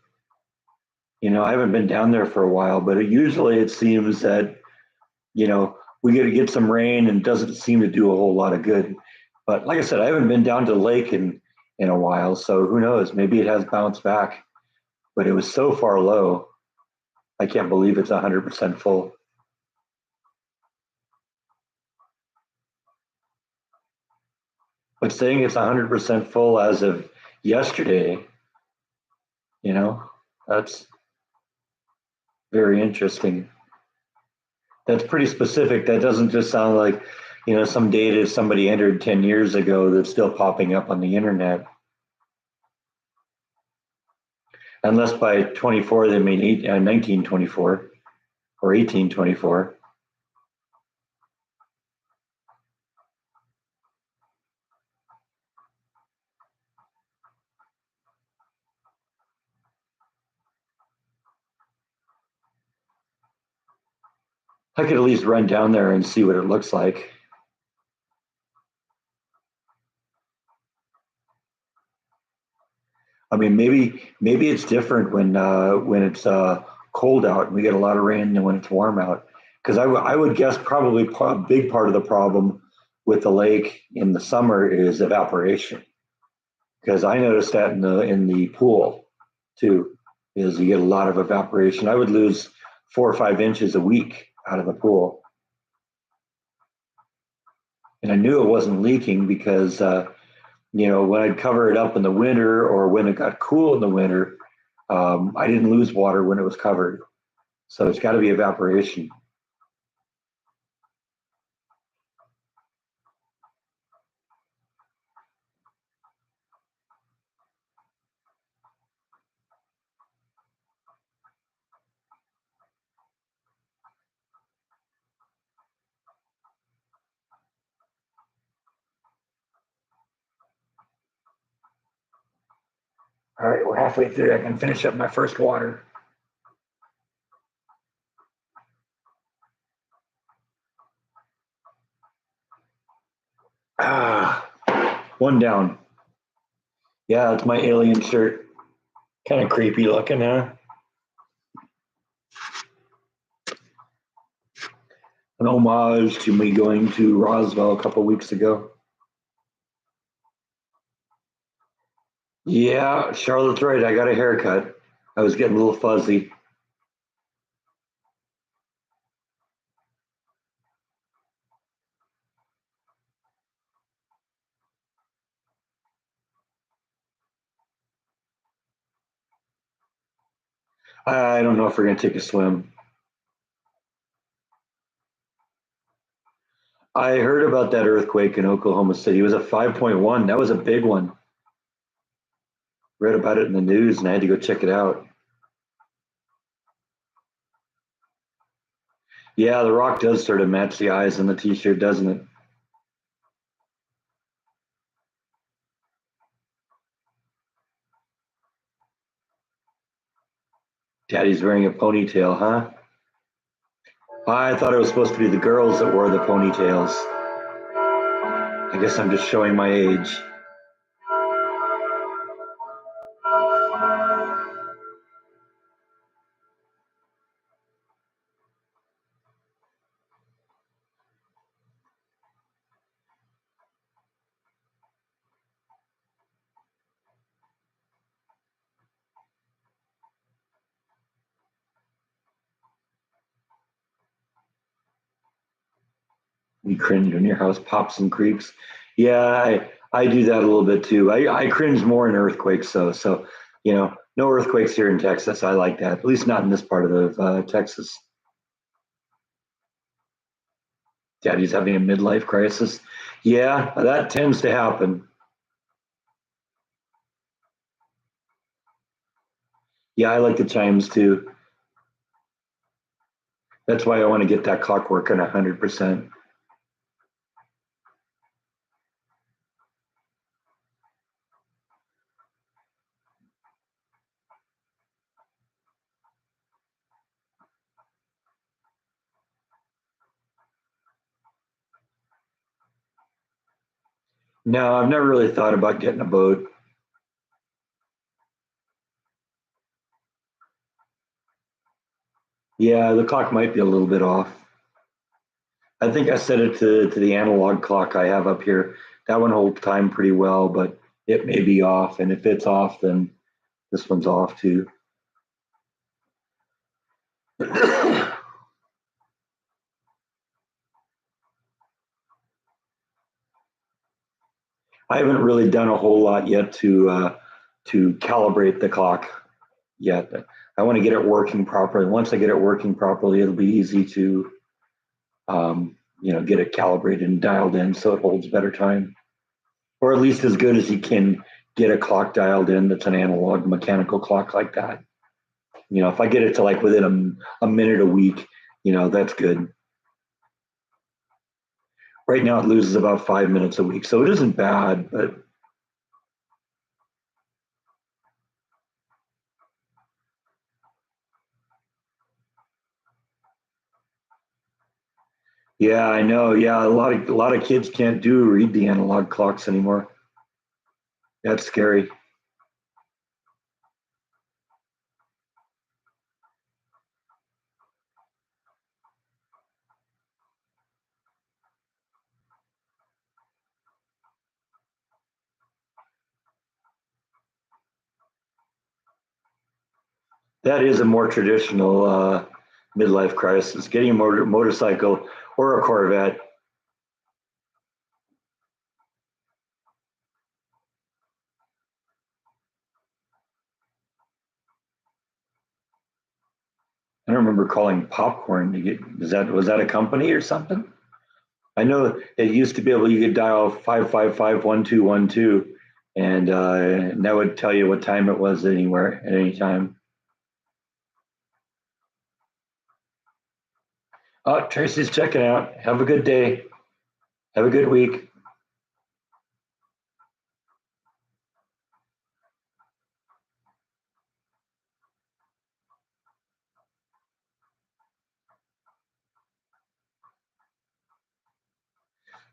I haven't been down there for a while, but usually it seems that we get some rain and it doesn't seem to do a whole lot of good. But like I said, I haven't been down to the lake in a while, so who knows? Maybe it has bounced back, but it was so far low. I can't believe it's 100% full. But saying it's 100% full as of yesterday, you know, that's very interesting. That's pretty specific. That doesn't just sound like, some data somebody entered 10 years ago that's still popping up on the internet. Unless by 24 they mean 1924 or 1824. I could at least run down there and see what it looks like. I mean, maybe it's different when it's cold out and we get a lot of rain than when it's warm out. Because I would guess probably a big part of the problem with the lake in the summer is evaporation. Because I noticed that in the pool too, is you get a lot of evaporation. I would lose 4 or 5 inches a week out of the pool, and I knew it wasn't leaking because when I'd cover it up in the winter or when it got cool in the winter, I didn't lose water when it was covered. So it's got to be evaporation. All right, we're halfway through. I can finish up my first water. Ah, one down. Yeah, it's my alien shirt. Kind of creepy looking, huh? An homage to me going to Roswell a couple weeks ago. Yeah, Charlotte's right. I got a haircut. I was getting a little fuzzy. I don't know if we're going to take a swim. I heard about that earthquake in Oklahoma City. It was a 5.1. That was a big one. Read about it in the news and I had to go check it out. Yeah, the rock does sort of match the eyes on the t-shirt, doesn't it? Daddy's wearing a ponytail, huh? I thought it was supposed to be the girls that wore the ponytails. I guess I'm just showing my age. You cringe when your house pops and creaks. Yeah, I do that a little bit too. I cringe more in earthquakes, so no earthquakes here in Texas. I like that. At least not in this part of Texas. Daddy's having a midlife crisis. Yeah, that tends to happen. Yeah, I like the chimes too. That's why I want to get that clock working 100%. No, I've never really thought about getting a boat. Yeah, the clock might be a little bit off. I think I set it to the analog clock I have up here. That one holds time pretty well, but it may be off. And if it's off, then this one's off too. I haven't really done a whole lot yet to calibrate the clock yet. I want to get it working properly. Once I get it working properly, it'll be easy to get it calibrated and dialed in so it holds better time, or at least as good as you can get a clock dialed in that's an analog mechanical clock like that. If I get it to like within a minute a week, that's good. Right now it loses about 5 minutes a week, so it isn't bad, but yeah, I know. Yeah, a lot of kids can't do read the analog clocks anymore. That's scary. That is a more traditional midlife crisis. Getting a motorcycle or a Corvette. I don't remember calling popcorn to get. Was that a company or something? I know it used to be able you could dial 555 1212, and that would tell you what time it was anywhere at any time. Oh, Tracy's checking out. Have a good day. Have a good week.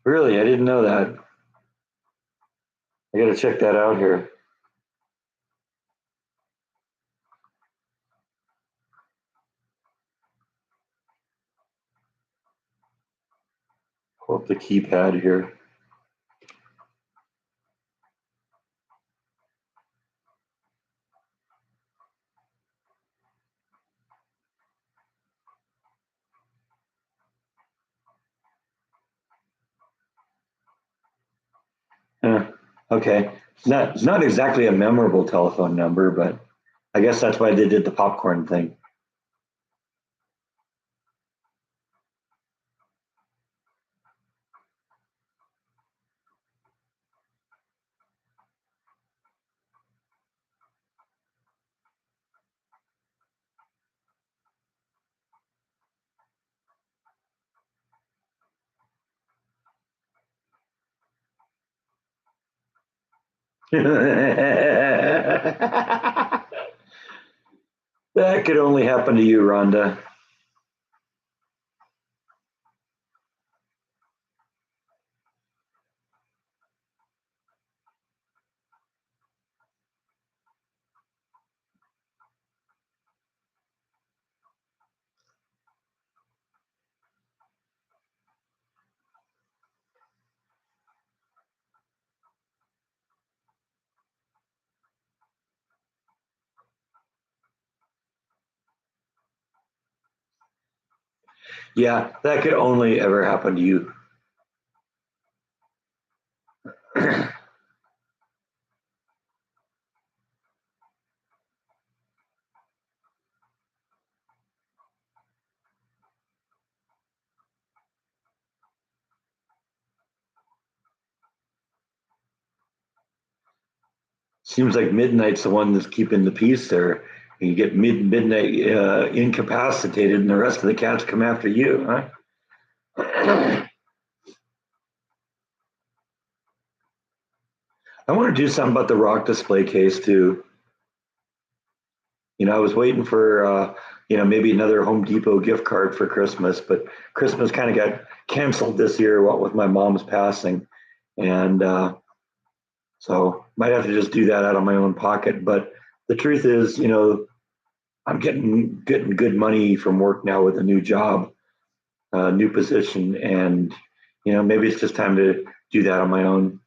Really, I didn't know that. I got to check that out here. Pull up the keypad here. Okay. It's not exactly a memorable telephone number, but I guess that's why they did the popcorn thing. That could only happen to you, Rhonda. Yeah, that could only ever happen to you. Seems like midnight's the one that's keeping the peace there. You get midnight incapacitated, and the rest of the cats come after you, huh? I want to do something about the rock display case too. I was waiting for maybe another Home Depot gift card for Christmas, but Christmas kind of got canceled this year, what with my mom's passing, and so might have to just do that out of my own pocket. But the truth is, I'm getting good money from work now with a new job, new position, and maybe it's just time to do that on my own.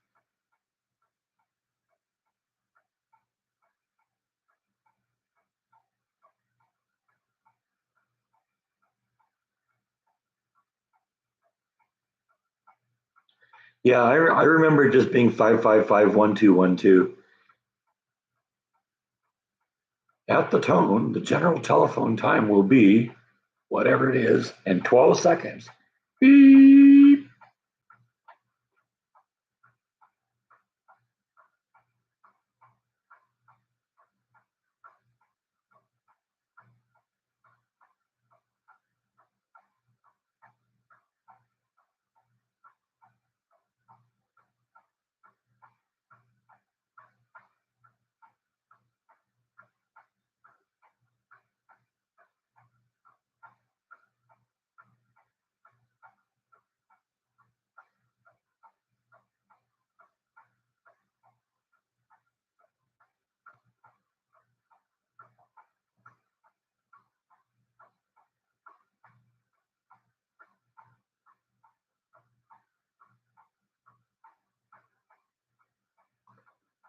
Yeah, I remember just being 555 1212. At the tone, the general telephone time will be whatever it is in 12 seconds. Beep.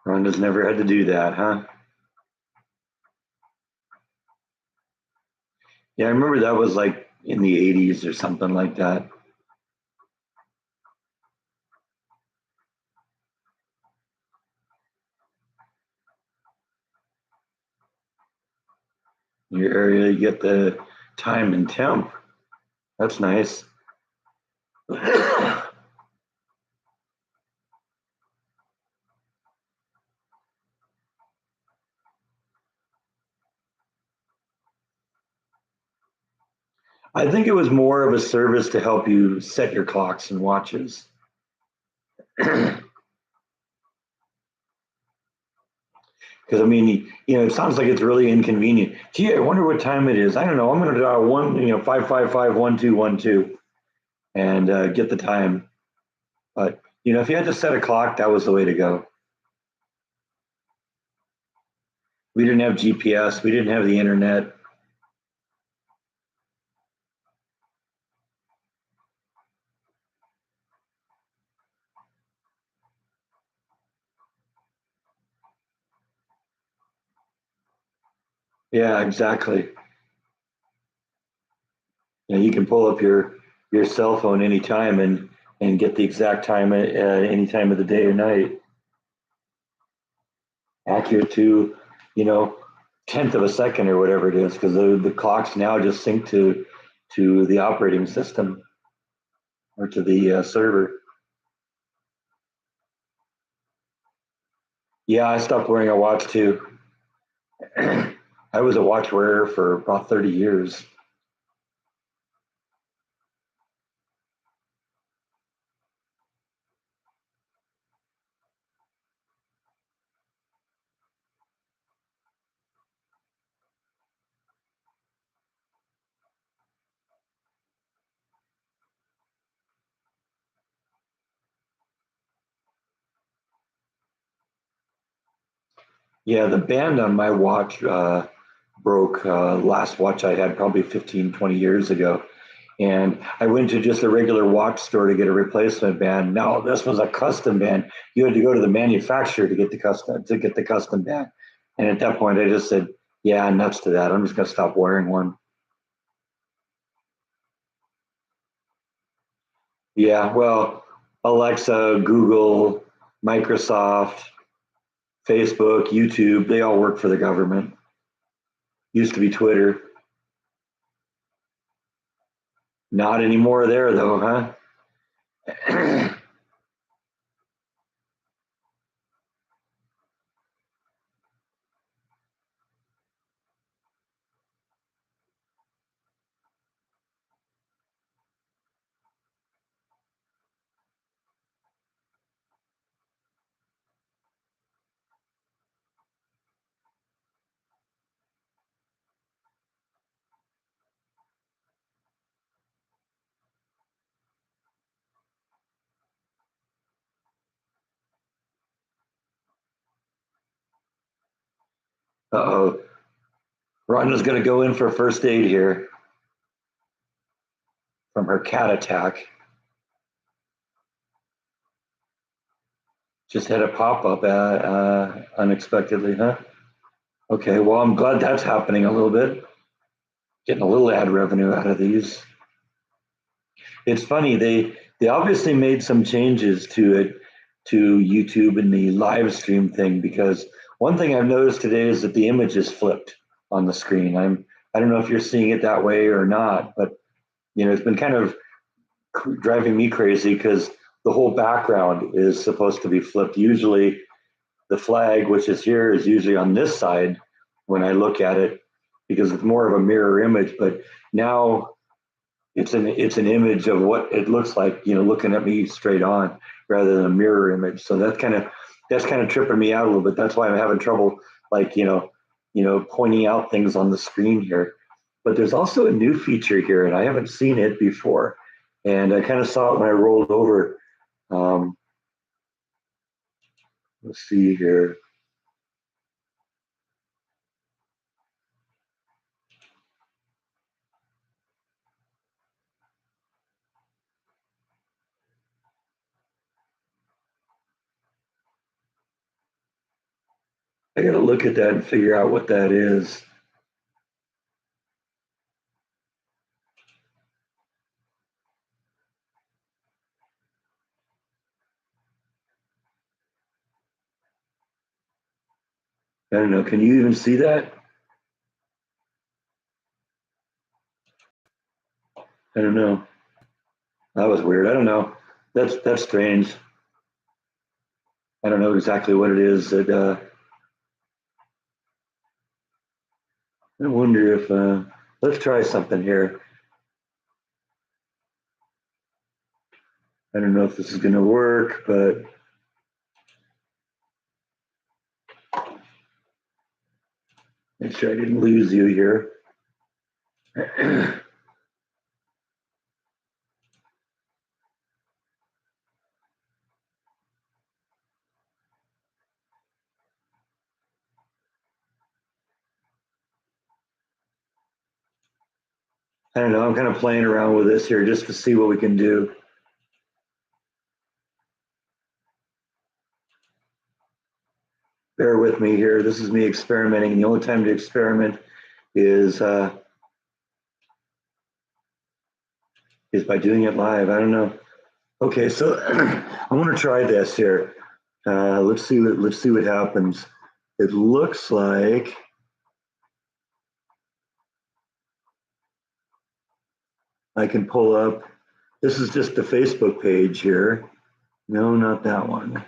Rhonda's never had to do that, huh? Yeah, I remember that was like in the 80s or something like that. In your area, you get the time and temp. That's nice. I think it was more of a service to help you set your clocks and watches. Because I mean, it sounds like it's really inconvenient. Gee, I wonder what time it is. I don't know. I'm going to dial 555 1212, and get the time. But if you had to set a clock, that was the way to go. We didn't have GPS. We didn't have the internet. Yeah, exactly. You can pull up your cell phone anytime and get the exact time at any time of the day or night. Accurate to, you know, tenth of a second or whatever it is, because the clocks now just sync to the operating system or to the server. Yeah, I stopped wearing a watch too. I was a watch wearer for about 30 years. Yeah, the band on my watch broke. Last watch I had probably 15, 20 years ago. And I went to just a regular watch store to get a replacement band. No, this was a custom band. You had to go to the manufacturer to get the custom band. And at that point, I just said, "Yeah, nuts to that. I'm just going to stop wearing one." Yeah, well, Alexa, Google, Microsoft, Facebook, YouTube—they all work for the government. Used to be Twitter. Not anymore there though, huh? Uh-oh. Rhonda's going to go in for first aid here from her cat attack. Just had a pop up unexpectedly, huh? Okay, well, I'm glad that's happening a little bit. Getting a little ad revenue out of these. It's funny, they obviously made some changes to it, to YouTube and the live stream thing, because one thing I've noticed today is that the image is flipped on the screen. I don't know if you're seeing it that way or not, but it's been kind of driving me crazy because the whole background is supposed to be flipped. Usually the flag, which is here, is usually on this side when I look at it because it's more of a mirror image. But now it's an image of what it looks like, looking at me straight on rather than a mirror image. So that's kind of tripping me out a little bit. That's why I'm having trouble, like pointing out things on the screen here. But there's also a new feature here, and I haven't seen it before. And I kind of saw it when I rolled over. Um, let's see here. I got to look at that and figure out what that is. I don't know. Can you even see that? I don't know. That was weird. I don't know. That's strange. I don't know exactly what it is. That I wonder if let's try something here. I don't know if this is going to work, but make sure I didn't lose you here. I don't know. I'm kind of playing around with this here just to see what we can do. Bear with me here. This is me experimenting. The only time to experiment is by doing it live. I don't know. Okay, so I want to try this here. Let's see what happens. It looks like I can pull up, this is just the Facebook page here. No, not that one.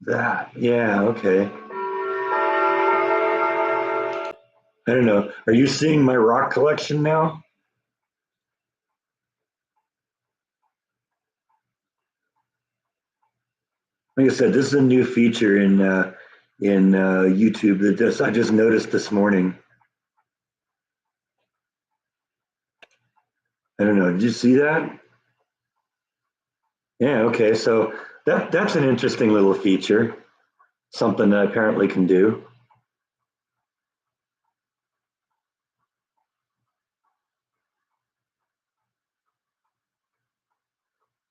That, yeah, okay. I don't know. Are you seeing my rock collection now? Like I said, this is a new feature in YouTube that I just noticed this morning. I don't know. Did you see that? Yeah. Okay. So that's an interesting little feature. Something that I apparently can do.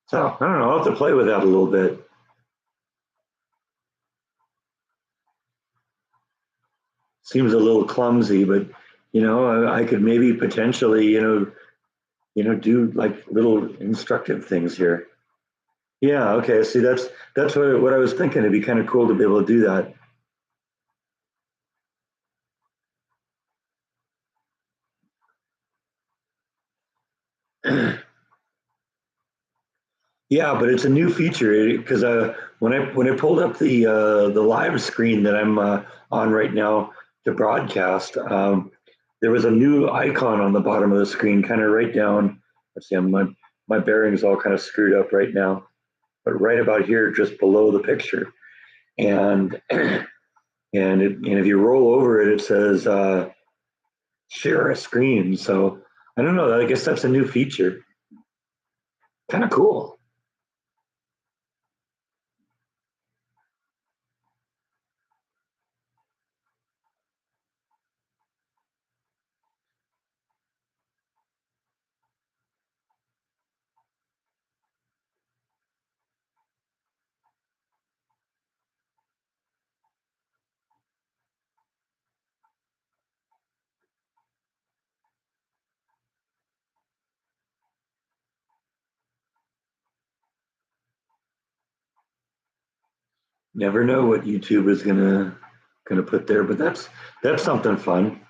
So I don't know. I'll have to play with that a little bit. Seems a little clumsy, but I could maybe potentially, do like little instructive things here. Yeah. Okay. See, that's what I was thinking. It'd be kind of cool to be able to do that. Yeah, but it's a new feature because when I pulled up the live screen that I'm on right now to broadcast, there was a new icon on the bottom of the screen, kind of right down. Let's see, my bearings all kind of screwed up right now, but right about here, just below the picture, and and if you roll over it, it says share a screen. So I don't know. I guess that's a new feature. Kind of cool. Never know what YouTube is gonna put there, but that's something fun.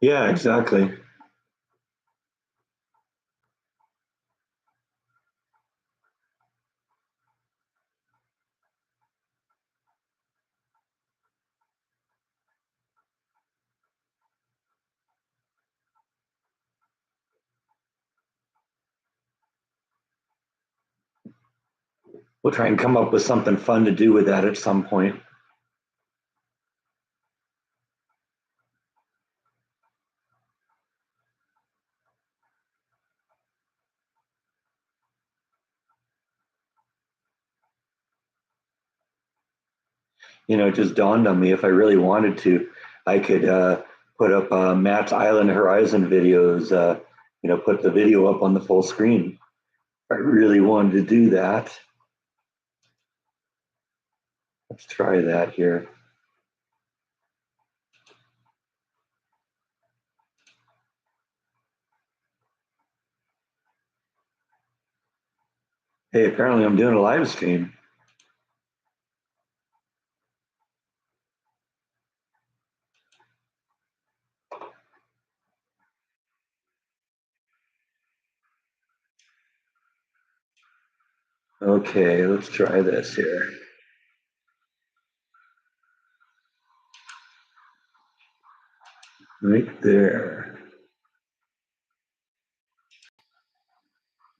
Yeah, exactly. We'll try and come up with something fun to do with that at some point. It just dawned on me if I really wanted to, I could put up Matt's Island Horizon videos. Put the video up on the full screen. If I really wanted to do that. Let's try that here. Hey, apparently I'm doing a live stream. Okay, let's try this here. Right there.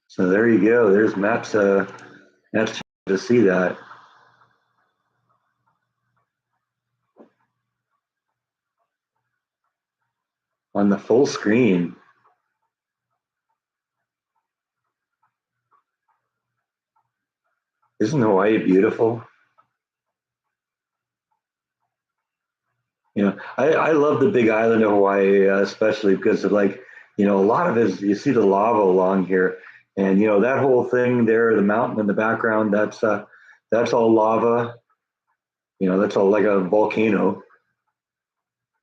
So there you go. There's Matt's to see that on the full screen. Isn't Hawaii beautiful? I love the big island of Hawaii, especially because of a lot of it is you see the lava along here, and that whole thing there, the mountain in the background, that's all lava. That's all like a volcano.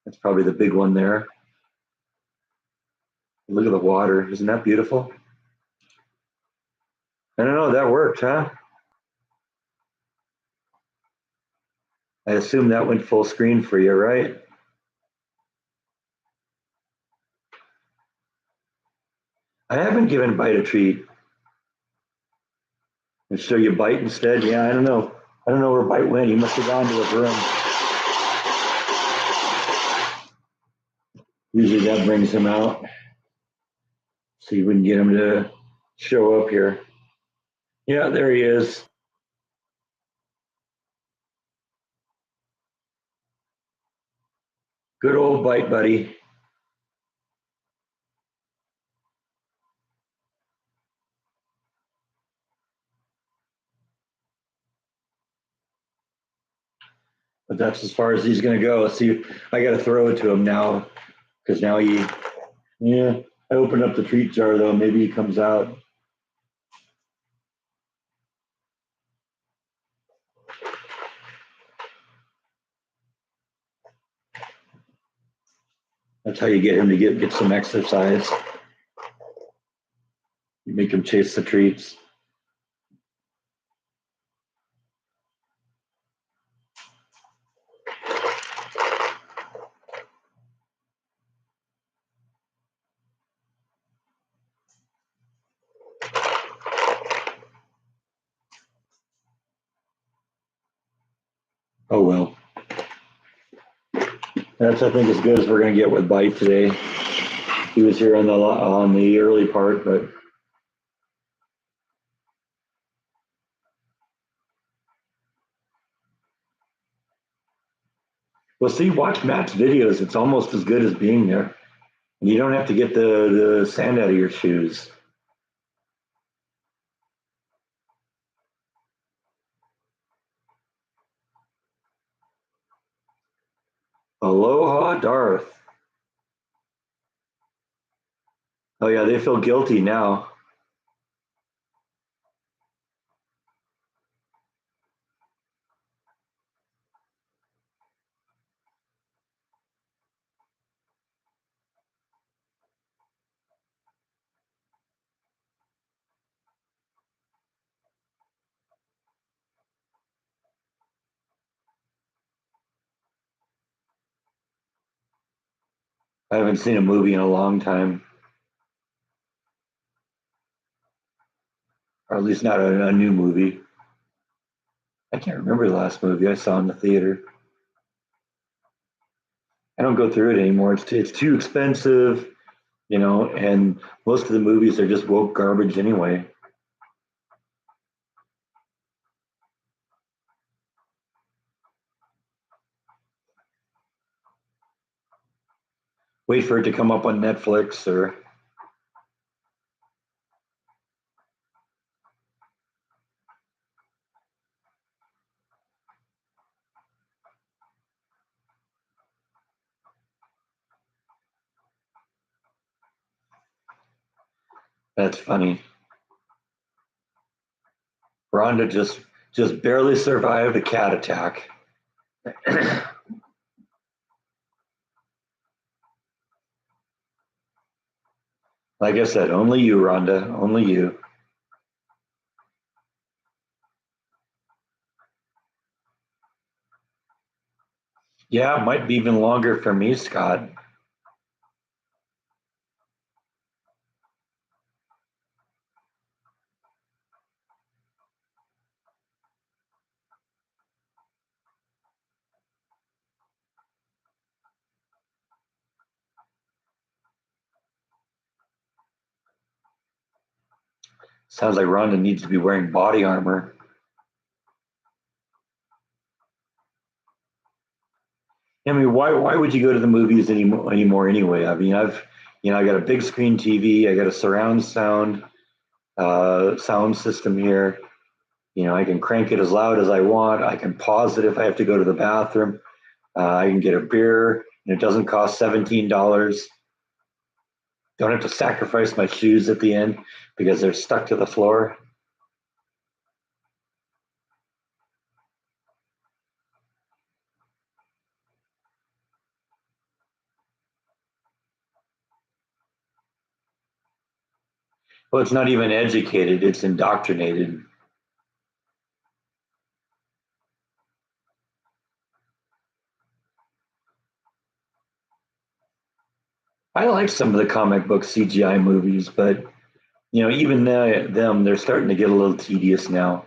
That's probably the big one there. Look at the water. Isn't that beautiful? I don't know. That worked, huh? I assume that went full screen for you, right? I haven't given Bite a treat. And show you Bite instead. Yeah, I don't know. I don't know where Bite went. He must have gone to his room. Usually that brings him out. See if we can get him to show up here. Yeah, there he is. Good old Bite buddy. But that's as far as he's going to go. See, I got to throw it to him now because now yeah, I opened up the treat jar though. Maybe he comes out. That's how you get him to get some exercise. You make him chase the treats. Oh well. That's I think as good as we're going to get with Bite today. He was here on the early part, but well, see, watch Matt's videos. It's almost as good as being there. And you don't have to get the sand out of your shoes. Aloha, Darth. Oh yeah, they feel guilty now. I haven't seen a movie in a long time, or at least not a new movie. I can't remember the last movie I saw in the theater. I don't go through it anymore. It's too expensive, and most of the movies are just woke garbage anyway. Wait for it to come up on Netflix or that's funny. Rhonda just barely survived a cat attack. Like I said, only you, Rhonda, only you. Yeah, it might be even longer for me, Scott. Sounds like Rhonda needs to be wearing body armor. I mean, why would you go to the movies anymore anyway? I mean, I got a big screen TV, I got a surround sound system here. I can crank it as loud as I want. I can pause it if I have to go to the bathroom. I can get a beer, and it doesn't cost $17. Don't have to sacrifice my shoes at the end because they're stuck to the floor. Well, it's not even educated, it's indoctrinated. I like some of the comic book CGI movies, but even them, they're starting to get a little tedious now.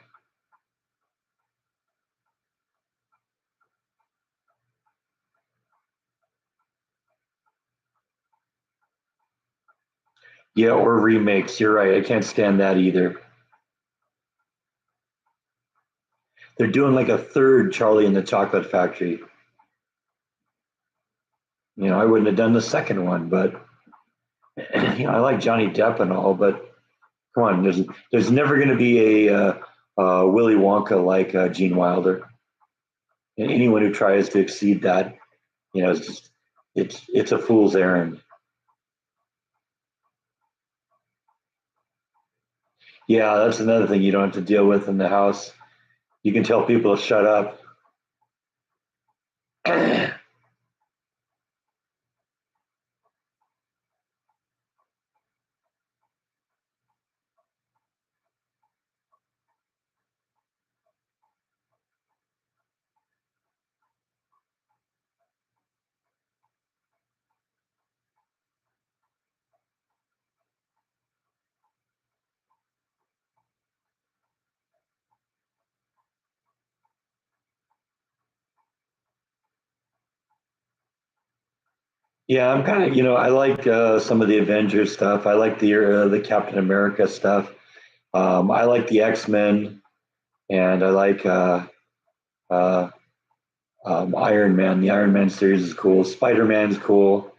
Yeah, or remakes. You're right. I can't stand that either. They're doing like a third Charlie and the Chocolate Factory. I wouldn't have done the second one, but I like Johnny Depp and all, but come on, there's never going to be a Willy Wonka like Gene Wilder. And anyone who tries to exceed that, it's just it's a fool's errand. Yeah, that's another thing you don't have to deal with in the house. You can tell people to shut up. Yeah, I'm kind of, I like some of the Avengers stuff. I like the Captain America stuff. I like the X-Men, and I like uh, Iron Man. The Iron Man series is cool. Spider-Man's cool.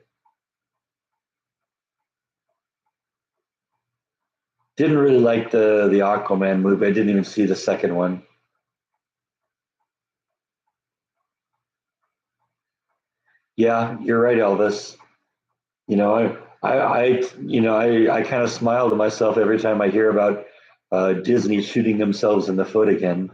Didn't really like the Aquaman movie. I didn't even see the second one. Yeah, you're right, Elvis. You know, I kind of smile to myself every time I hear about Disney shooting themselves in the foot again.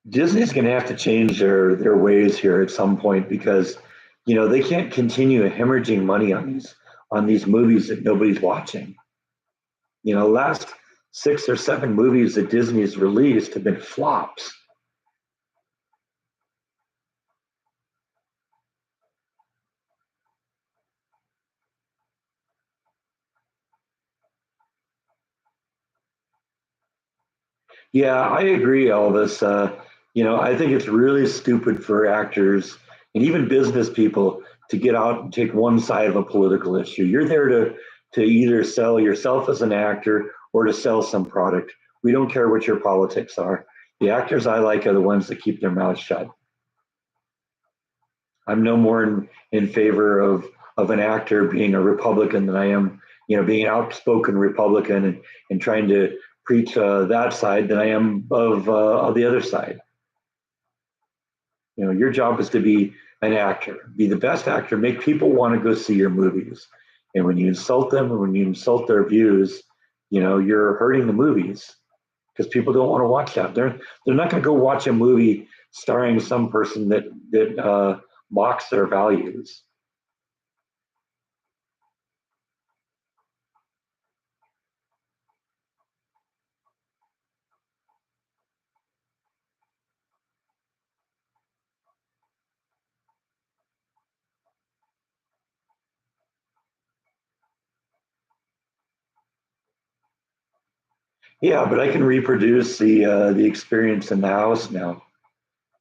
Disney's going to have to change their ways here at some point because they can't continue hemorrhaging money on these movies that nobody's watching. Last 6 or 7 movies that Disney's released have been flops. Yeah, I agree, Elvis. I think it's really stupid for actors and even business people to get out and take one side of a political issue. You're there to either sell yourself as an actor or to sell some product. We don't care what your politics are. The actors I like are the ones that keep their mouths shut. I'm no more in favor of an actor being a Republican than I am, being an outspoken Republican and trying to preach that side than I am of the other side. Your job is to be an actor, be the best actor, make people want to go see your movies. And when you insult them and when you insult their views, you're hurting the movies because people don't want to watch that. They're not going to go watch a movie starring some person that mocks their values. Yeah, but I can reproduce the experience in the house now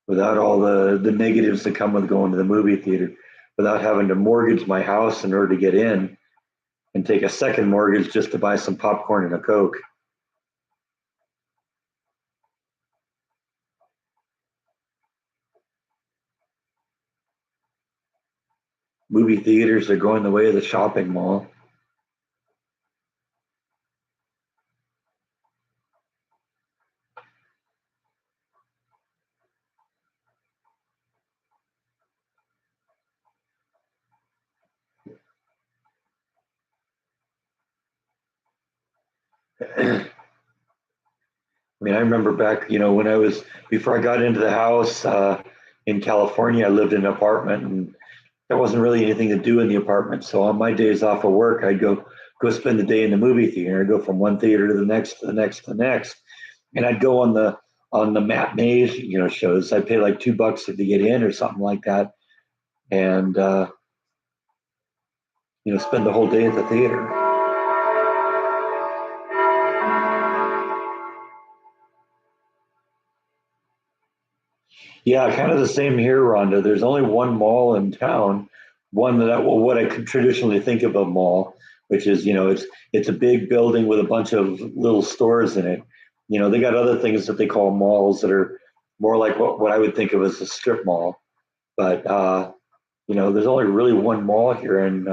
without all the negatives that come with going to the movie theater, without having to mortgage my house in order to get in and take a second mortgage just to buy some popcorn and a Coke. Movie theaters are going the way of the shopping mall. I mean, I remember back, when I was before I got into the house. in California, I lived in an apartment, and there wasn't really anything to do in the apartment. So on my days off of work, I'd go spend the day in the movie theater. I'd go from one theater to the next, to the next, to the next, and I'd go on the matinees, shows. I'd pay like $2 to get in or something like that, and spend the whole day at the theater. Yeah, kind of the same here, Rhonda. There's only one mall in town, one that well, what I could traditionally think of a mall, which is it's a big building with a bunch of little stores in it. They got other things that they call malls that are more like what I would think of as a strip mall. But there's only really one mall here in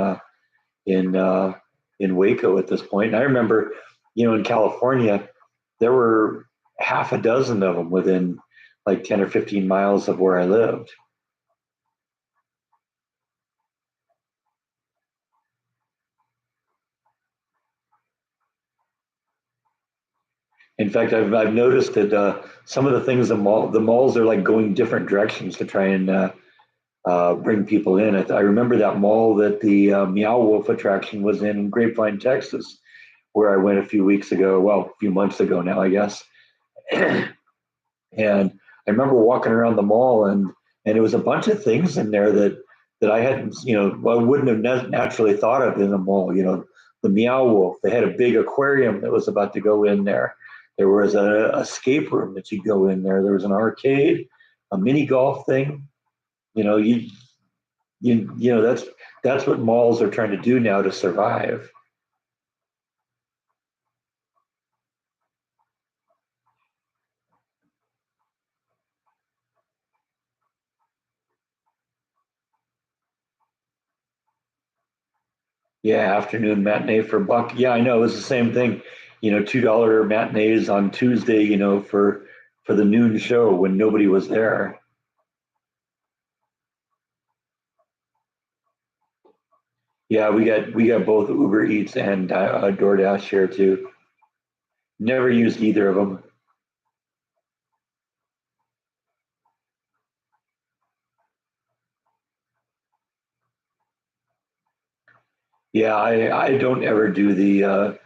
in Waco at this point. And I remember, in California, there were half a dozen of them within like 10 or 15 miles of where I lived. In fact, I've noticed that some of the things the malls are like going different directions to try and bring people in. I remember that mall that the Meow Wolf attraction was in Grapevine, Texas, where I went a few weeks ago. Well, a few months ago now, I guess. And I remember walking around the mall, and it was a bunch of things in there that I hadn't, I wouldn't have naturally thought of in a mall. The Meow Wolf. They had a big aquarium that was about to go in there. There was a escape room that you go in there. There was an arcade, a mini golf thing. You know, you that's what malls are trying to do now to survive. Yeah, afternoon matinee for a buck. Yeah, I know it was the same thing. $2 matinees on Tuesday. For the noon show when nobody was there. Yeah, we got both Uber Eats and DoorDash here too. Never used either of them. Yeah, I don't ever do the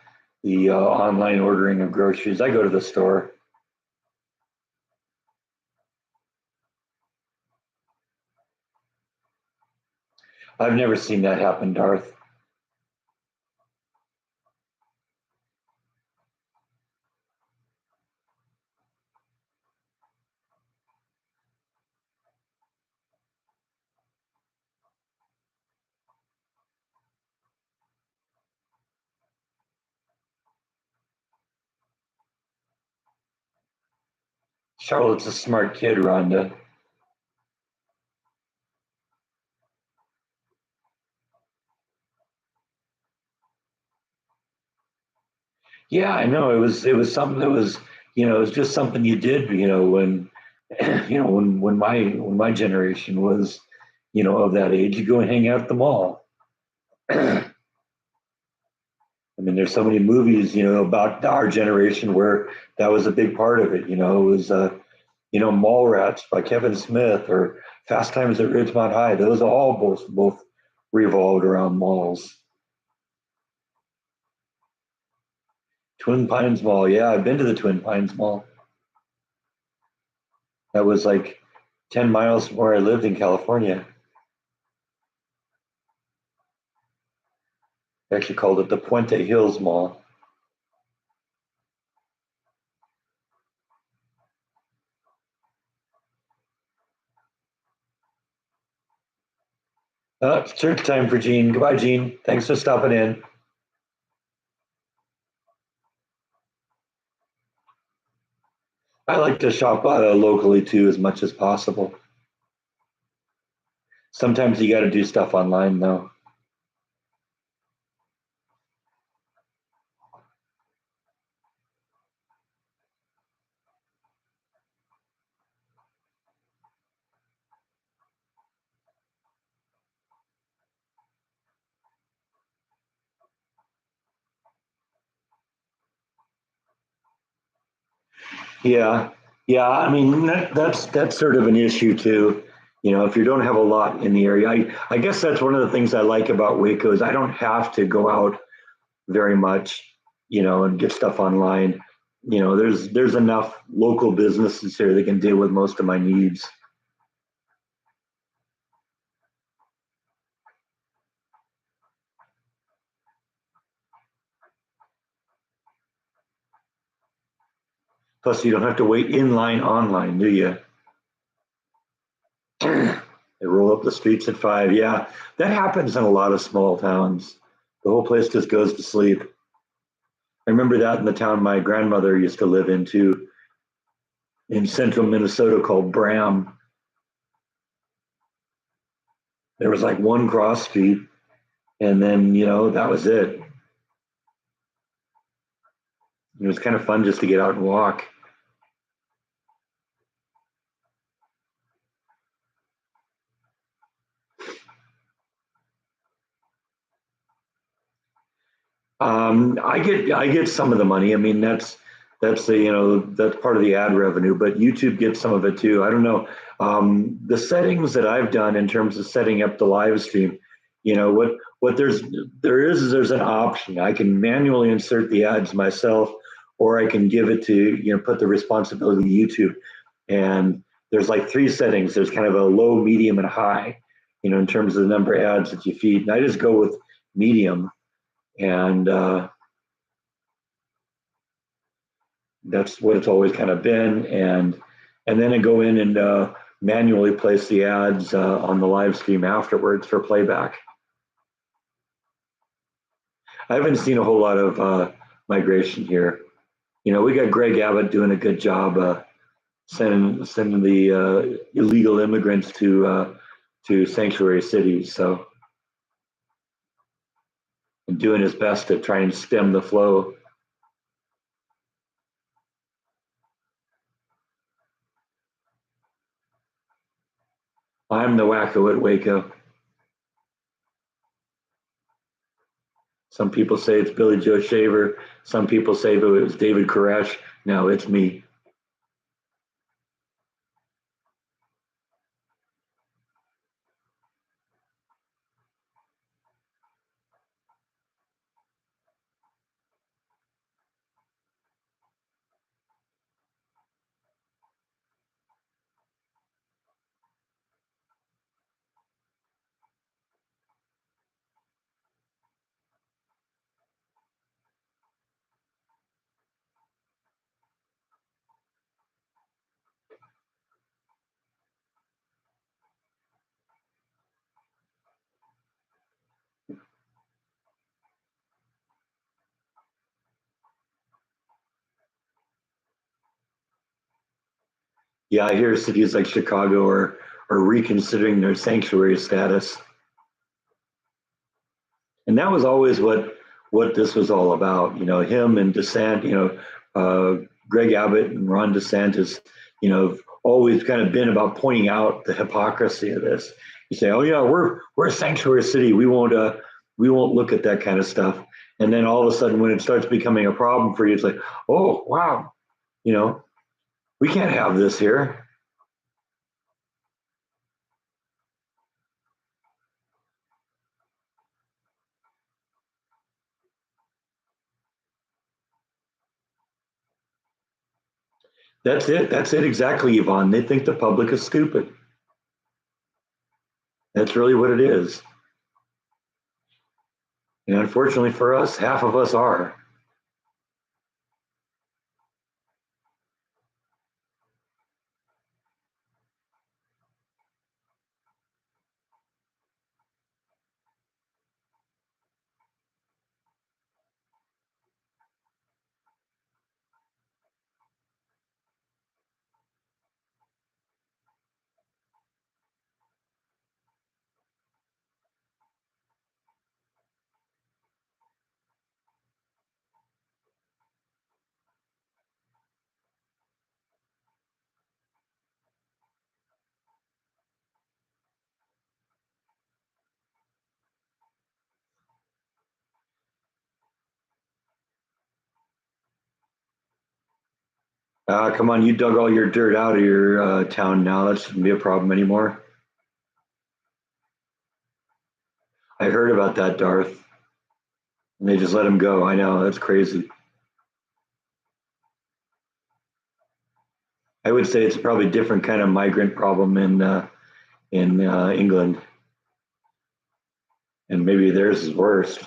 online ordering of groceries. I go to the store. I've never seen that happen, Darth. Charlotte's a smart kid, Rhonda. Yeah, I know. It was something that was it was just something you did. When when my generation was of that age, you go and hang out at the mall. I mean, there's so many movies about our generation where that was a big part of it. It was Mallrats by Kevin Smith or Fast Times at Ridgemont High. Those all both revolved around malls. Twin Pines Mall. Yeah, I've been to the Twin Pines Mall. That was like 10 miles from where I lived in California. They actually called it the Puente Hills Mall. It's church time for Gene. Goodbye, Gene. Thanks for stopping in. I like to shop locally too as much as possible. Sometimes you got to do stuff online though. Yeah, yeah. I mean that's sort of an issue too. If you don't have a lot in the area, I guess that's one of the things I like about Waco is I don't have to go out very much, and get stuff online. There's enough local businesses here that can deal with most of my needs. Plus, you don't have to wait in line online, do you? They roll up the streets at 5. Yeah, that happens in a lot of small towns. The whole place just goes to sleep. I remember that in the town my grandmother used to live in too, in central Minnesota called Bram. There was like one cross street, and then that was it. It was kind of fun just to get out and walk. I get some of the money. I mean, that's the that's part of the ad revenue, but YouTube gets some of it too. I don't know. The settings that I've done in terms of setting up the live stream, what there's an option. I can manually insert the ads myself, or I can give it to put the responsibility to YouTube. And there's like three settings. There's kind of a low, medium, and high. In terms of the number of ads that you feed. And I just go with medium, and that's what it's always kind of been. And then I go in and manually place the ads on the live stream afterwards for playback. I haven't seen a whole lot of migration here. We got Greg Abbott doing a good job sending the illegal immigrants to sanctuary cities. So, and doing his best to try and stem the flow. I'm the wacko at Waco. Some people say it's Billy Joe Shaver. Some people say it was David Koresh. No, it's me. Yeah, I hear cities like Chicago are reconsidering their sanctuary status, and that was always what this was all about. Him and DeSantis. Greg Abbott and Ron DeSantis. Always kind of been about pointing out the hypocrisy of this. You say, "Oh yeah, we're a sanctuary city. We won't look at that kind of stuff." And then all of a sudden, when it starts becoming a problem for you, it's like, "Oh wow, you know, we can't have this here." That's it. That's it exactly, Yvonne. They think the public is stupid. That's really what it is. And unfortunately for us, half of us are. Come on, you dug all your dirt out of your town now. That shouldn't be a problem anymore. I heard about that, Darth, and they just let him go. I know, that's crazy. I would say it's probably a different kind of migrant problem in England, and maybe theirs is worse.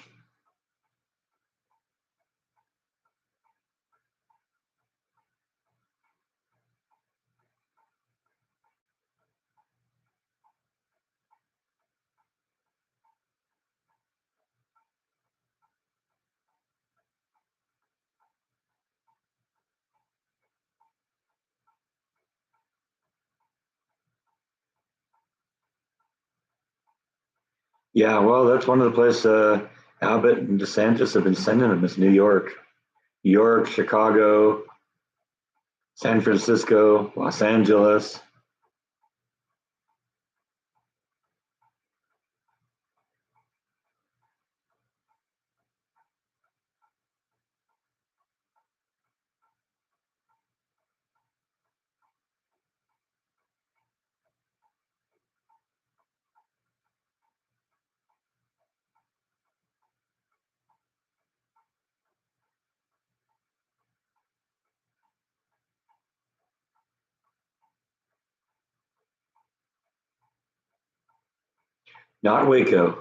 Yeah, well, that's one of the places Abbott and DeSantis have been sending them is New York, New York, Chicago, San Francisco, Los Angeles. Not Waco.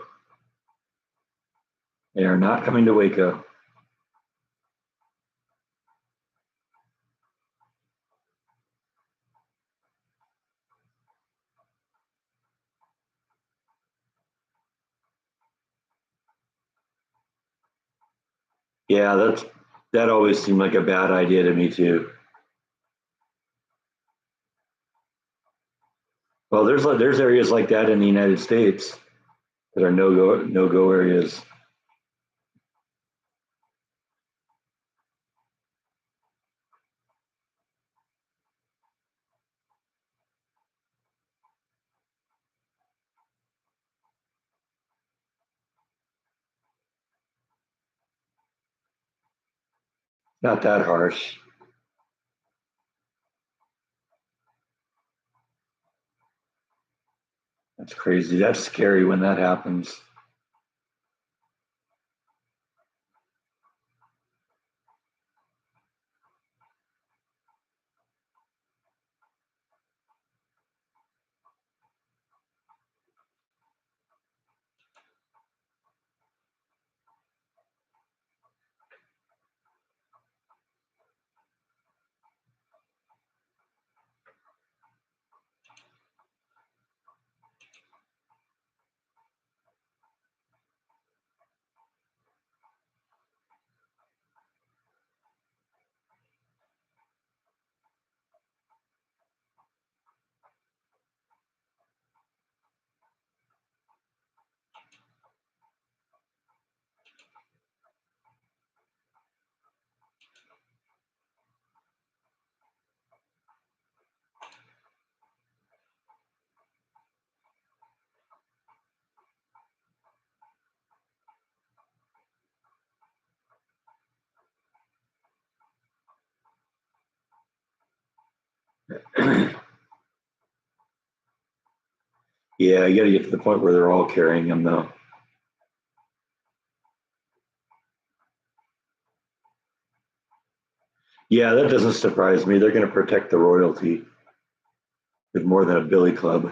They are not coming to Waco. Yeah, that always seemed like a bad idea to me too. Well, there's areas like that in the United States that are no go areas. Not that harsh. That's crazy. That's scary when that happens. Yeah, you got to get to the point where they're all carrying them though. Yeah, that doesn't surprise me. They're going to protect the royalty with more than a billy club.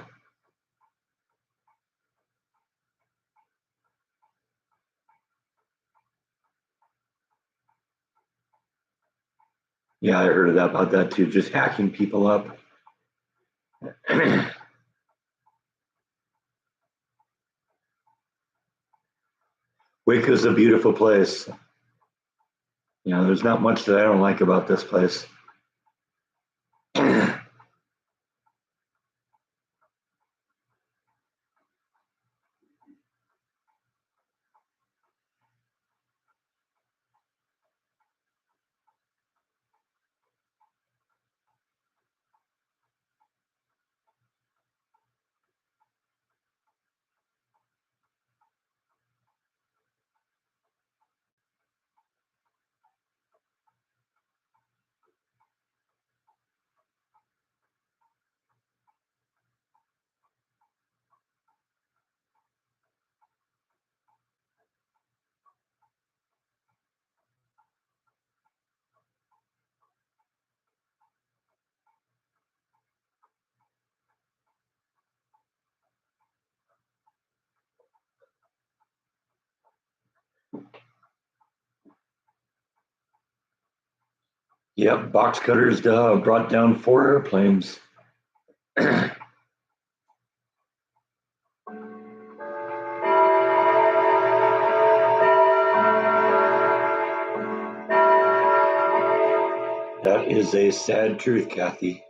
Yeah, I heard of that about that too. Just hacking people up. Waco's a beautiful place. You know, there's not much that I don't like about this place. Yep, box cutters brought down 4 airplanes. That is a sad truth, Kathy.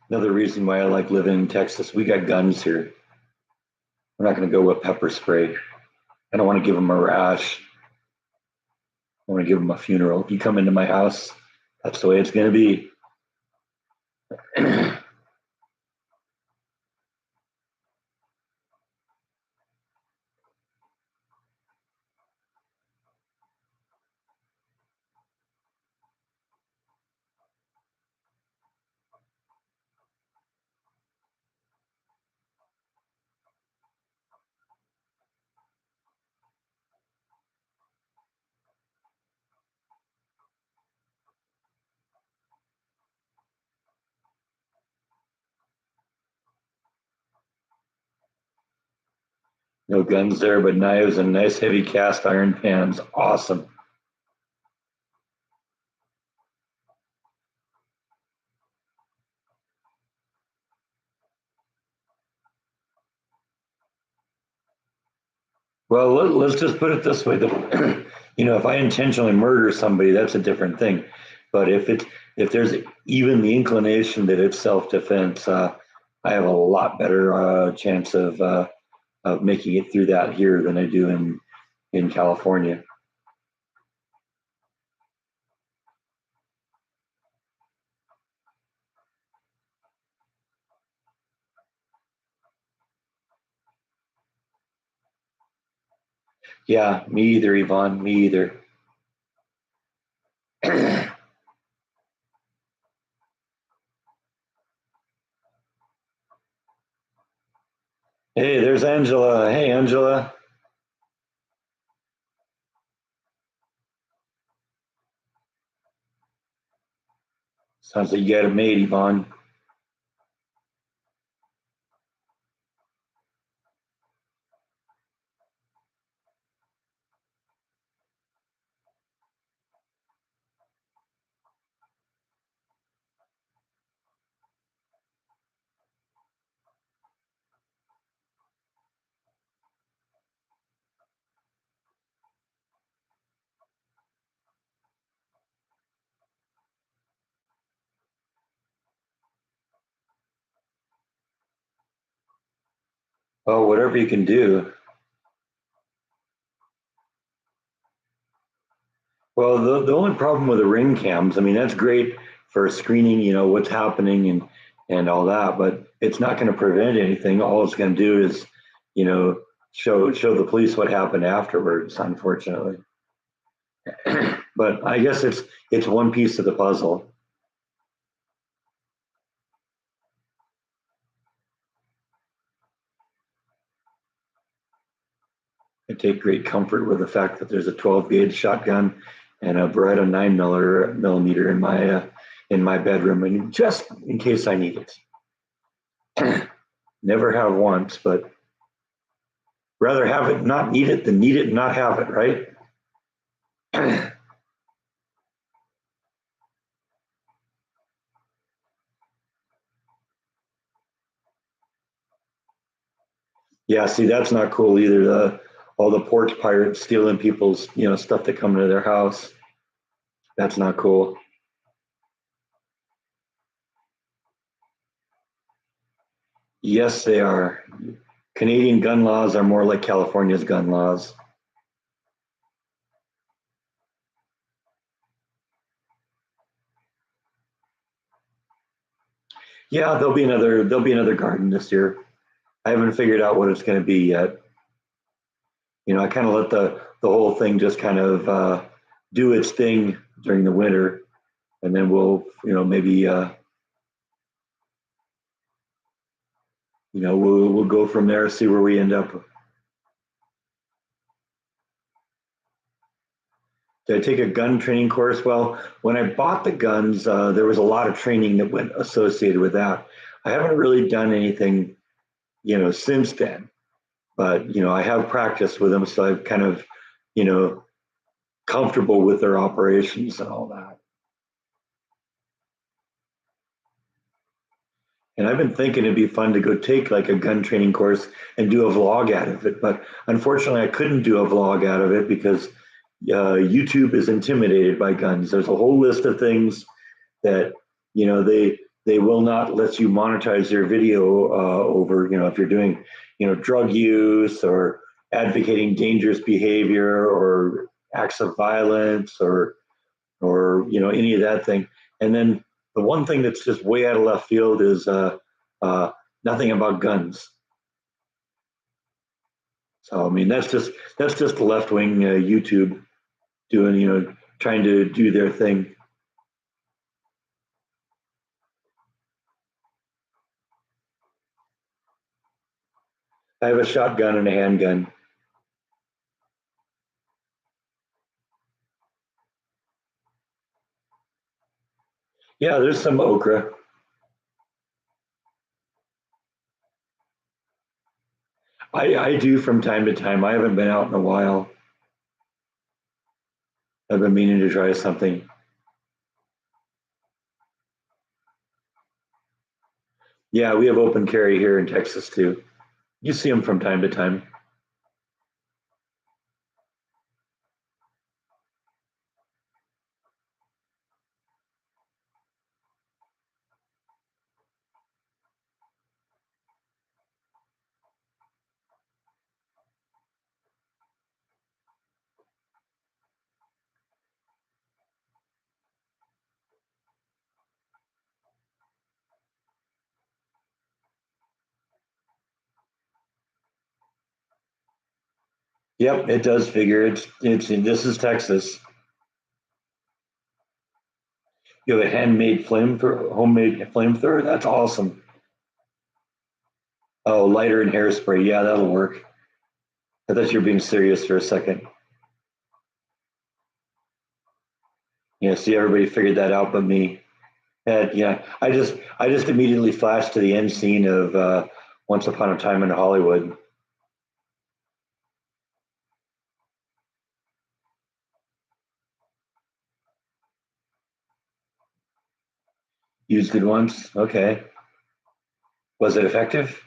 Another reason why I like living in Texas, we got guns here. We're not going to go with pepper spray. I don't want to give them a rash. I want to give them a funeral. If you come into my house, that's the way it's going to be. No guns there, but knives and nice heavy cast iron pans. Awesome. Well, let's just put it this way: if I intentionally murder somebody, that's a different thing. But if there's even the inclination that it's self-defense, I have a lot better chance of making it through that here than I do in California. Yeah, me either, Yvonne. Me either. Hey, there's Angela. Hey, Angela. Sounds like you got it made, Yvonne. Oh, whatever you can do. Well, the only problem with the ring cams, I mean, that's great for screening, what's happening and all that, but it's not going to prevent anything. All it's going to do is, you know, show the police what happened afterwards, unfortunately. But I guess it's one piece of the puzzle. I take great comfort with the fact that there's a 12 gauge shotgun and a Beretta 9 millimeter in my bedroom, and just in case I need it. Never have once, but rather have it not need it than need it and not have it, right? Yeah, see, that's not cool either. All the porch pirates stealing people's, stuff that come into their house. That's not cool. Yes, they are. Canadian gun laws are more like California's gun laws. Yeah, there'll be another garden this year. I haven't figured out what it's going to be yet. I kind of let the whole thing just kind of do its thing during the winter, and then we'll, maybe, we'll go from there, see where we end up. Did I take a gun training course? Well, when I bought the guns, there was a lot of training that went associated with that. I haven't really done anything, since then. But I have practiced with them, so I've kind of, you know, comfortable with their operations and all that. And I've been thinking it'd be fun to go take like a gun training course and do a vlog out of it. But unfortunately, I couldn't do a vlog out of it because YouTube is intimidated by guns. There's a whole list of things that they will not let you monetize your video over. If you're doing drug use or advocating dangerous behavior or acts of violence or any of that thing. And then the one thing that's just way out of left field is uh, nothing about guns. So I mean that's just the left wing YouTube doing trying to do their thing. I have a shotgun and a handgun. Yeah, there's some okra. I do from time to time. I haven't been out in a while. I've been meaning to try something. Yeah, we have open carry here in Texas too. You see them from time to time. Yep, it does figure. It's this is Texas. You have a handmade homemade flamethrower. That's awesome. Oh, lighter and hairspray. Yeah, that'll work. I thought you were being serious for a second. Yeah, see, everybody figured that out but me. And yeah, I just immediately flashed to the end scene of Once Upon a Time in Hollywood. Used it once. Okay. Was it effective?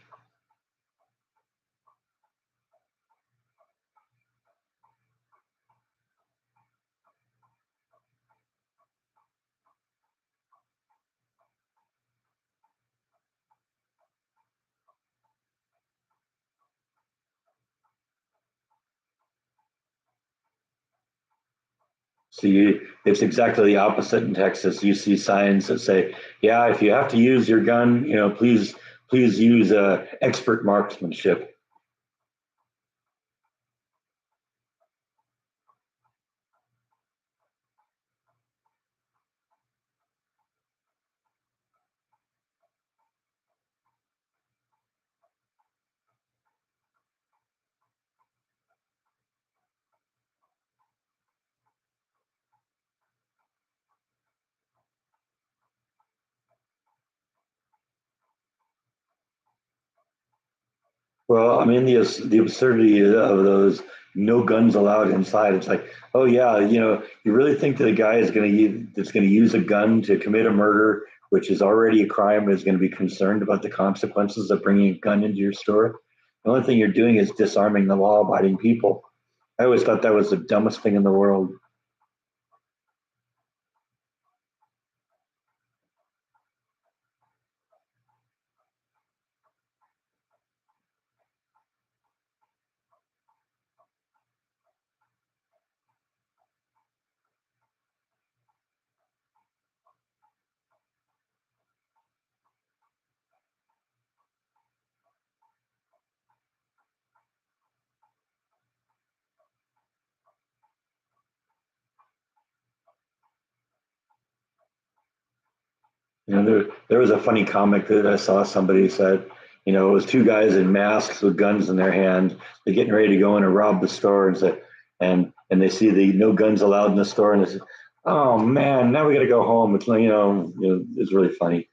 See, it's exactly the opposite in Texas. You see signs that say, "Yeah, if you have to use your gun, please use expert marksmanship." Well, I mean the absurdity of those no guns allowed inside. It's like, oh yeah, you really think that a guy is going to that's going to use a gun to commit a murder, which is already a crime, is going to be concerned about the consequences of bringing a gun into your store? The only thing you're doing is disarming the law-abiding people. I always thought that was the dumbest thing in the world. There was a funny comic that I saw somebody said, it was two guys in masks with guns in their hand. They're getting ready to go in and rob the store and said, and they see the no guns allowed in the store, and they say, "Oh man, now we got to go home." It's like it's really funny.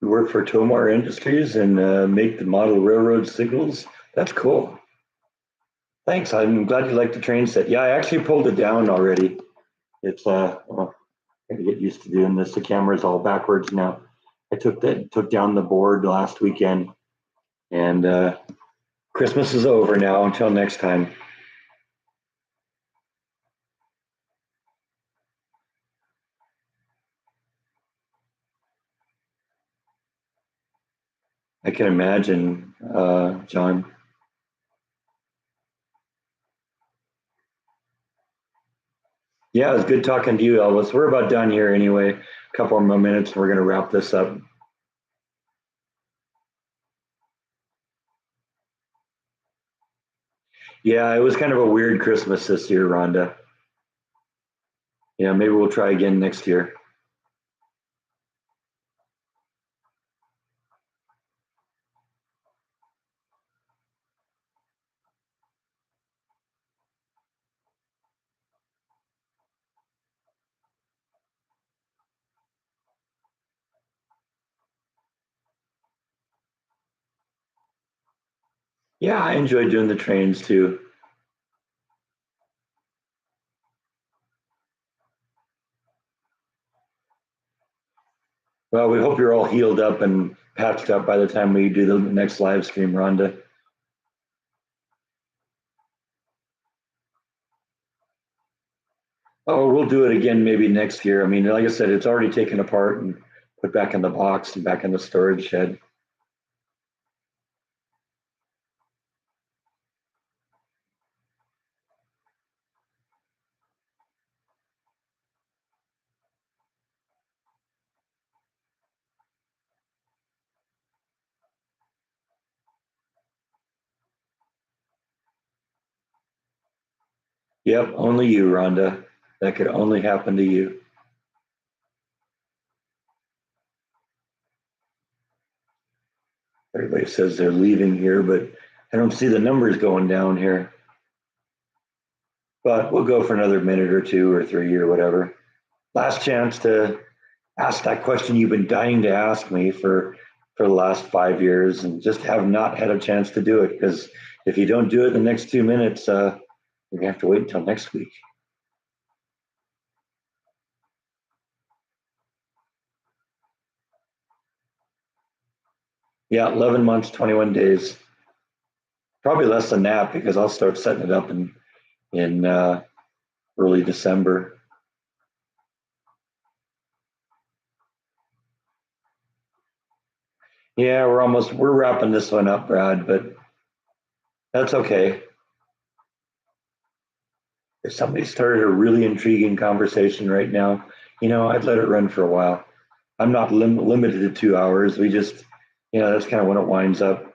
You work for Tomar Industries and make the model railroad signals. That's cool. Thanks. I'm glad you like the train set. Yeah, I actually pulled it down already. It's well, I gotta get used to doing this. The camera's all backwards now. I took down the board last weekend, and Christmas is over now. Until next time. I can imagine, John. Yeah, it was good talking to you, Elvis. We're about done here anyway. A couple more minutes, and we're gonna wrap this up. Yeah, it was kind of a weird Christmas this year, Rhonda. Yeah, maybe we'll try again next year. Yeah, I enjoy doing the trains too. Well, we hope you're all healed up and patched up by the time we do the next live stream, Rhonda. Oh, we'll do it again maybe next year. I mean, like I said, it's already taken apart and put back in the box and back in the storage shed. Yep, only you, Rhonda. That could only happen to you. Everybody says they're leaving here, but I don't see the numbers going down here. But we'll go for another minute or two or three or whatever. Last chance to ask that question you've been dying to ask me for the last 5 years and just have not had a chance to do it because if you don't do it in the next 2 minutes, you're gonna have to wait until next week. Yeah, 11 months, 21 days. Probably less than that because I'll start setting it up in early December. Yeah, we're wrapping this one up, Brad, but that's okay. If somebody started a really intriguing conversation right now, I'd let it run for a while. I'm not limited to 2 hours. We just, that's kind of when it winds up.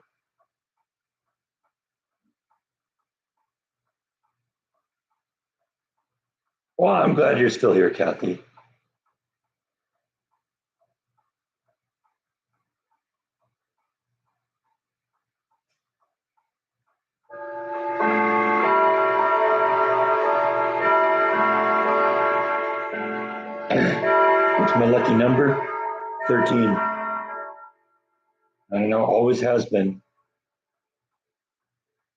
Well, I'm glad you're still here, Kathy. What's my lucky number? 13. I don't know, always has been.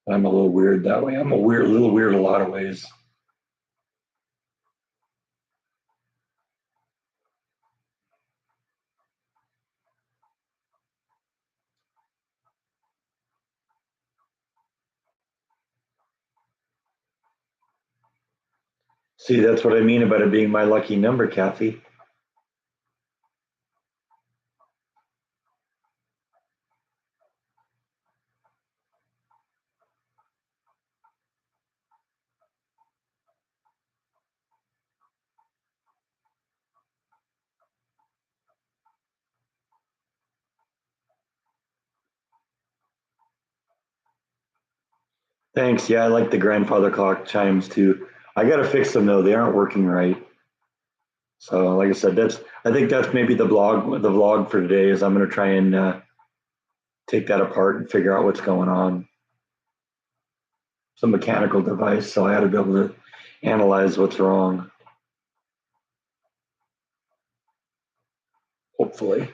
I'm a little weird that way. I'm a little weird a lot of ways. See, that's what I mean about it being my lucky number, Kathy. Thanks. Yeah, I like the grandfather clock chimes too. I got to fix them though. They aren't working right. So, like I said, I think that's maybe the vlog for today is I'm going to try and take that apart and figure out what's going on. It's a mechanical device, so I ought to be able to analyze what's wrong. Hopefully.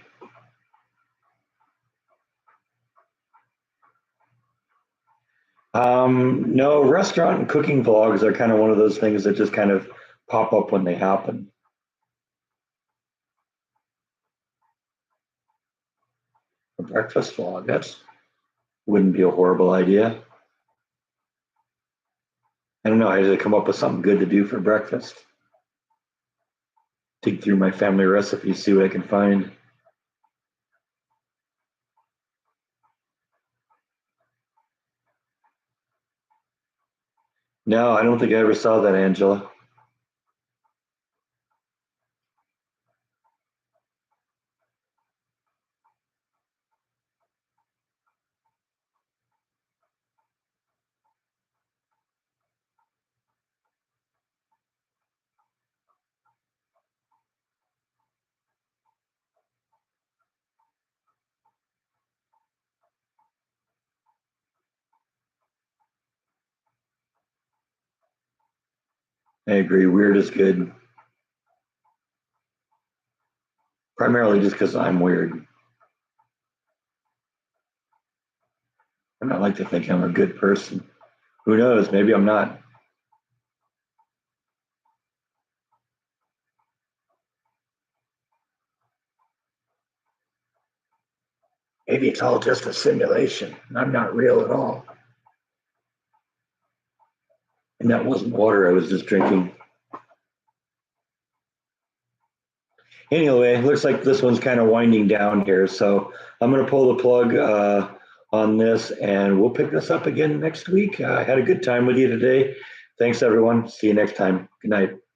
No, restaurant and cooking vlogs are kind of one of those things that just kind of pop up when they happen. A breakfast vlog, that's wouldn't be a horrible idea. I don't know, I had to come up with something good to do for breakfast. Dig through my family recipes, see what I can find. No, I don't think I ever saw that, Angela. I agree, weird is good. Primarily just because I'm weird. And I like to think I'm a good person. Who knows? Maybe I'm not. Maybe it's all just a simulation. I'm not real at all. And that wasn't water I was just drinking. Anyway, looks like this one's kind of winding down here. So I'm going to pull the plug on this and we'll pick this up again next week. I had a good time with you today. Thanks, everyone. See you next time. Good night.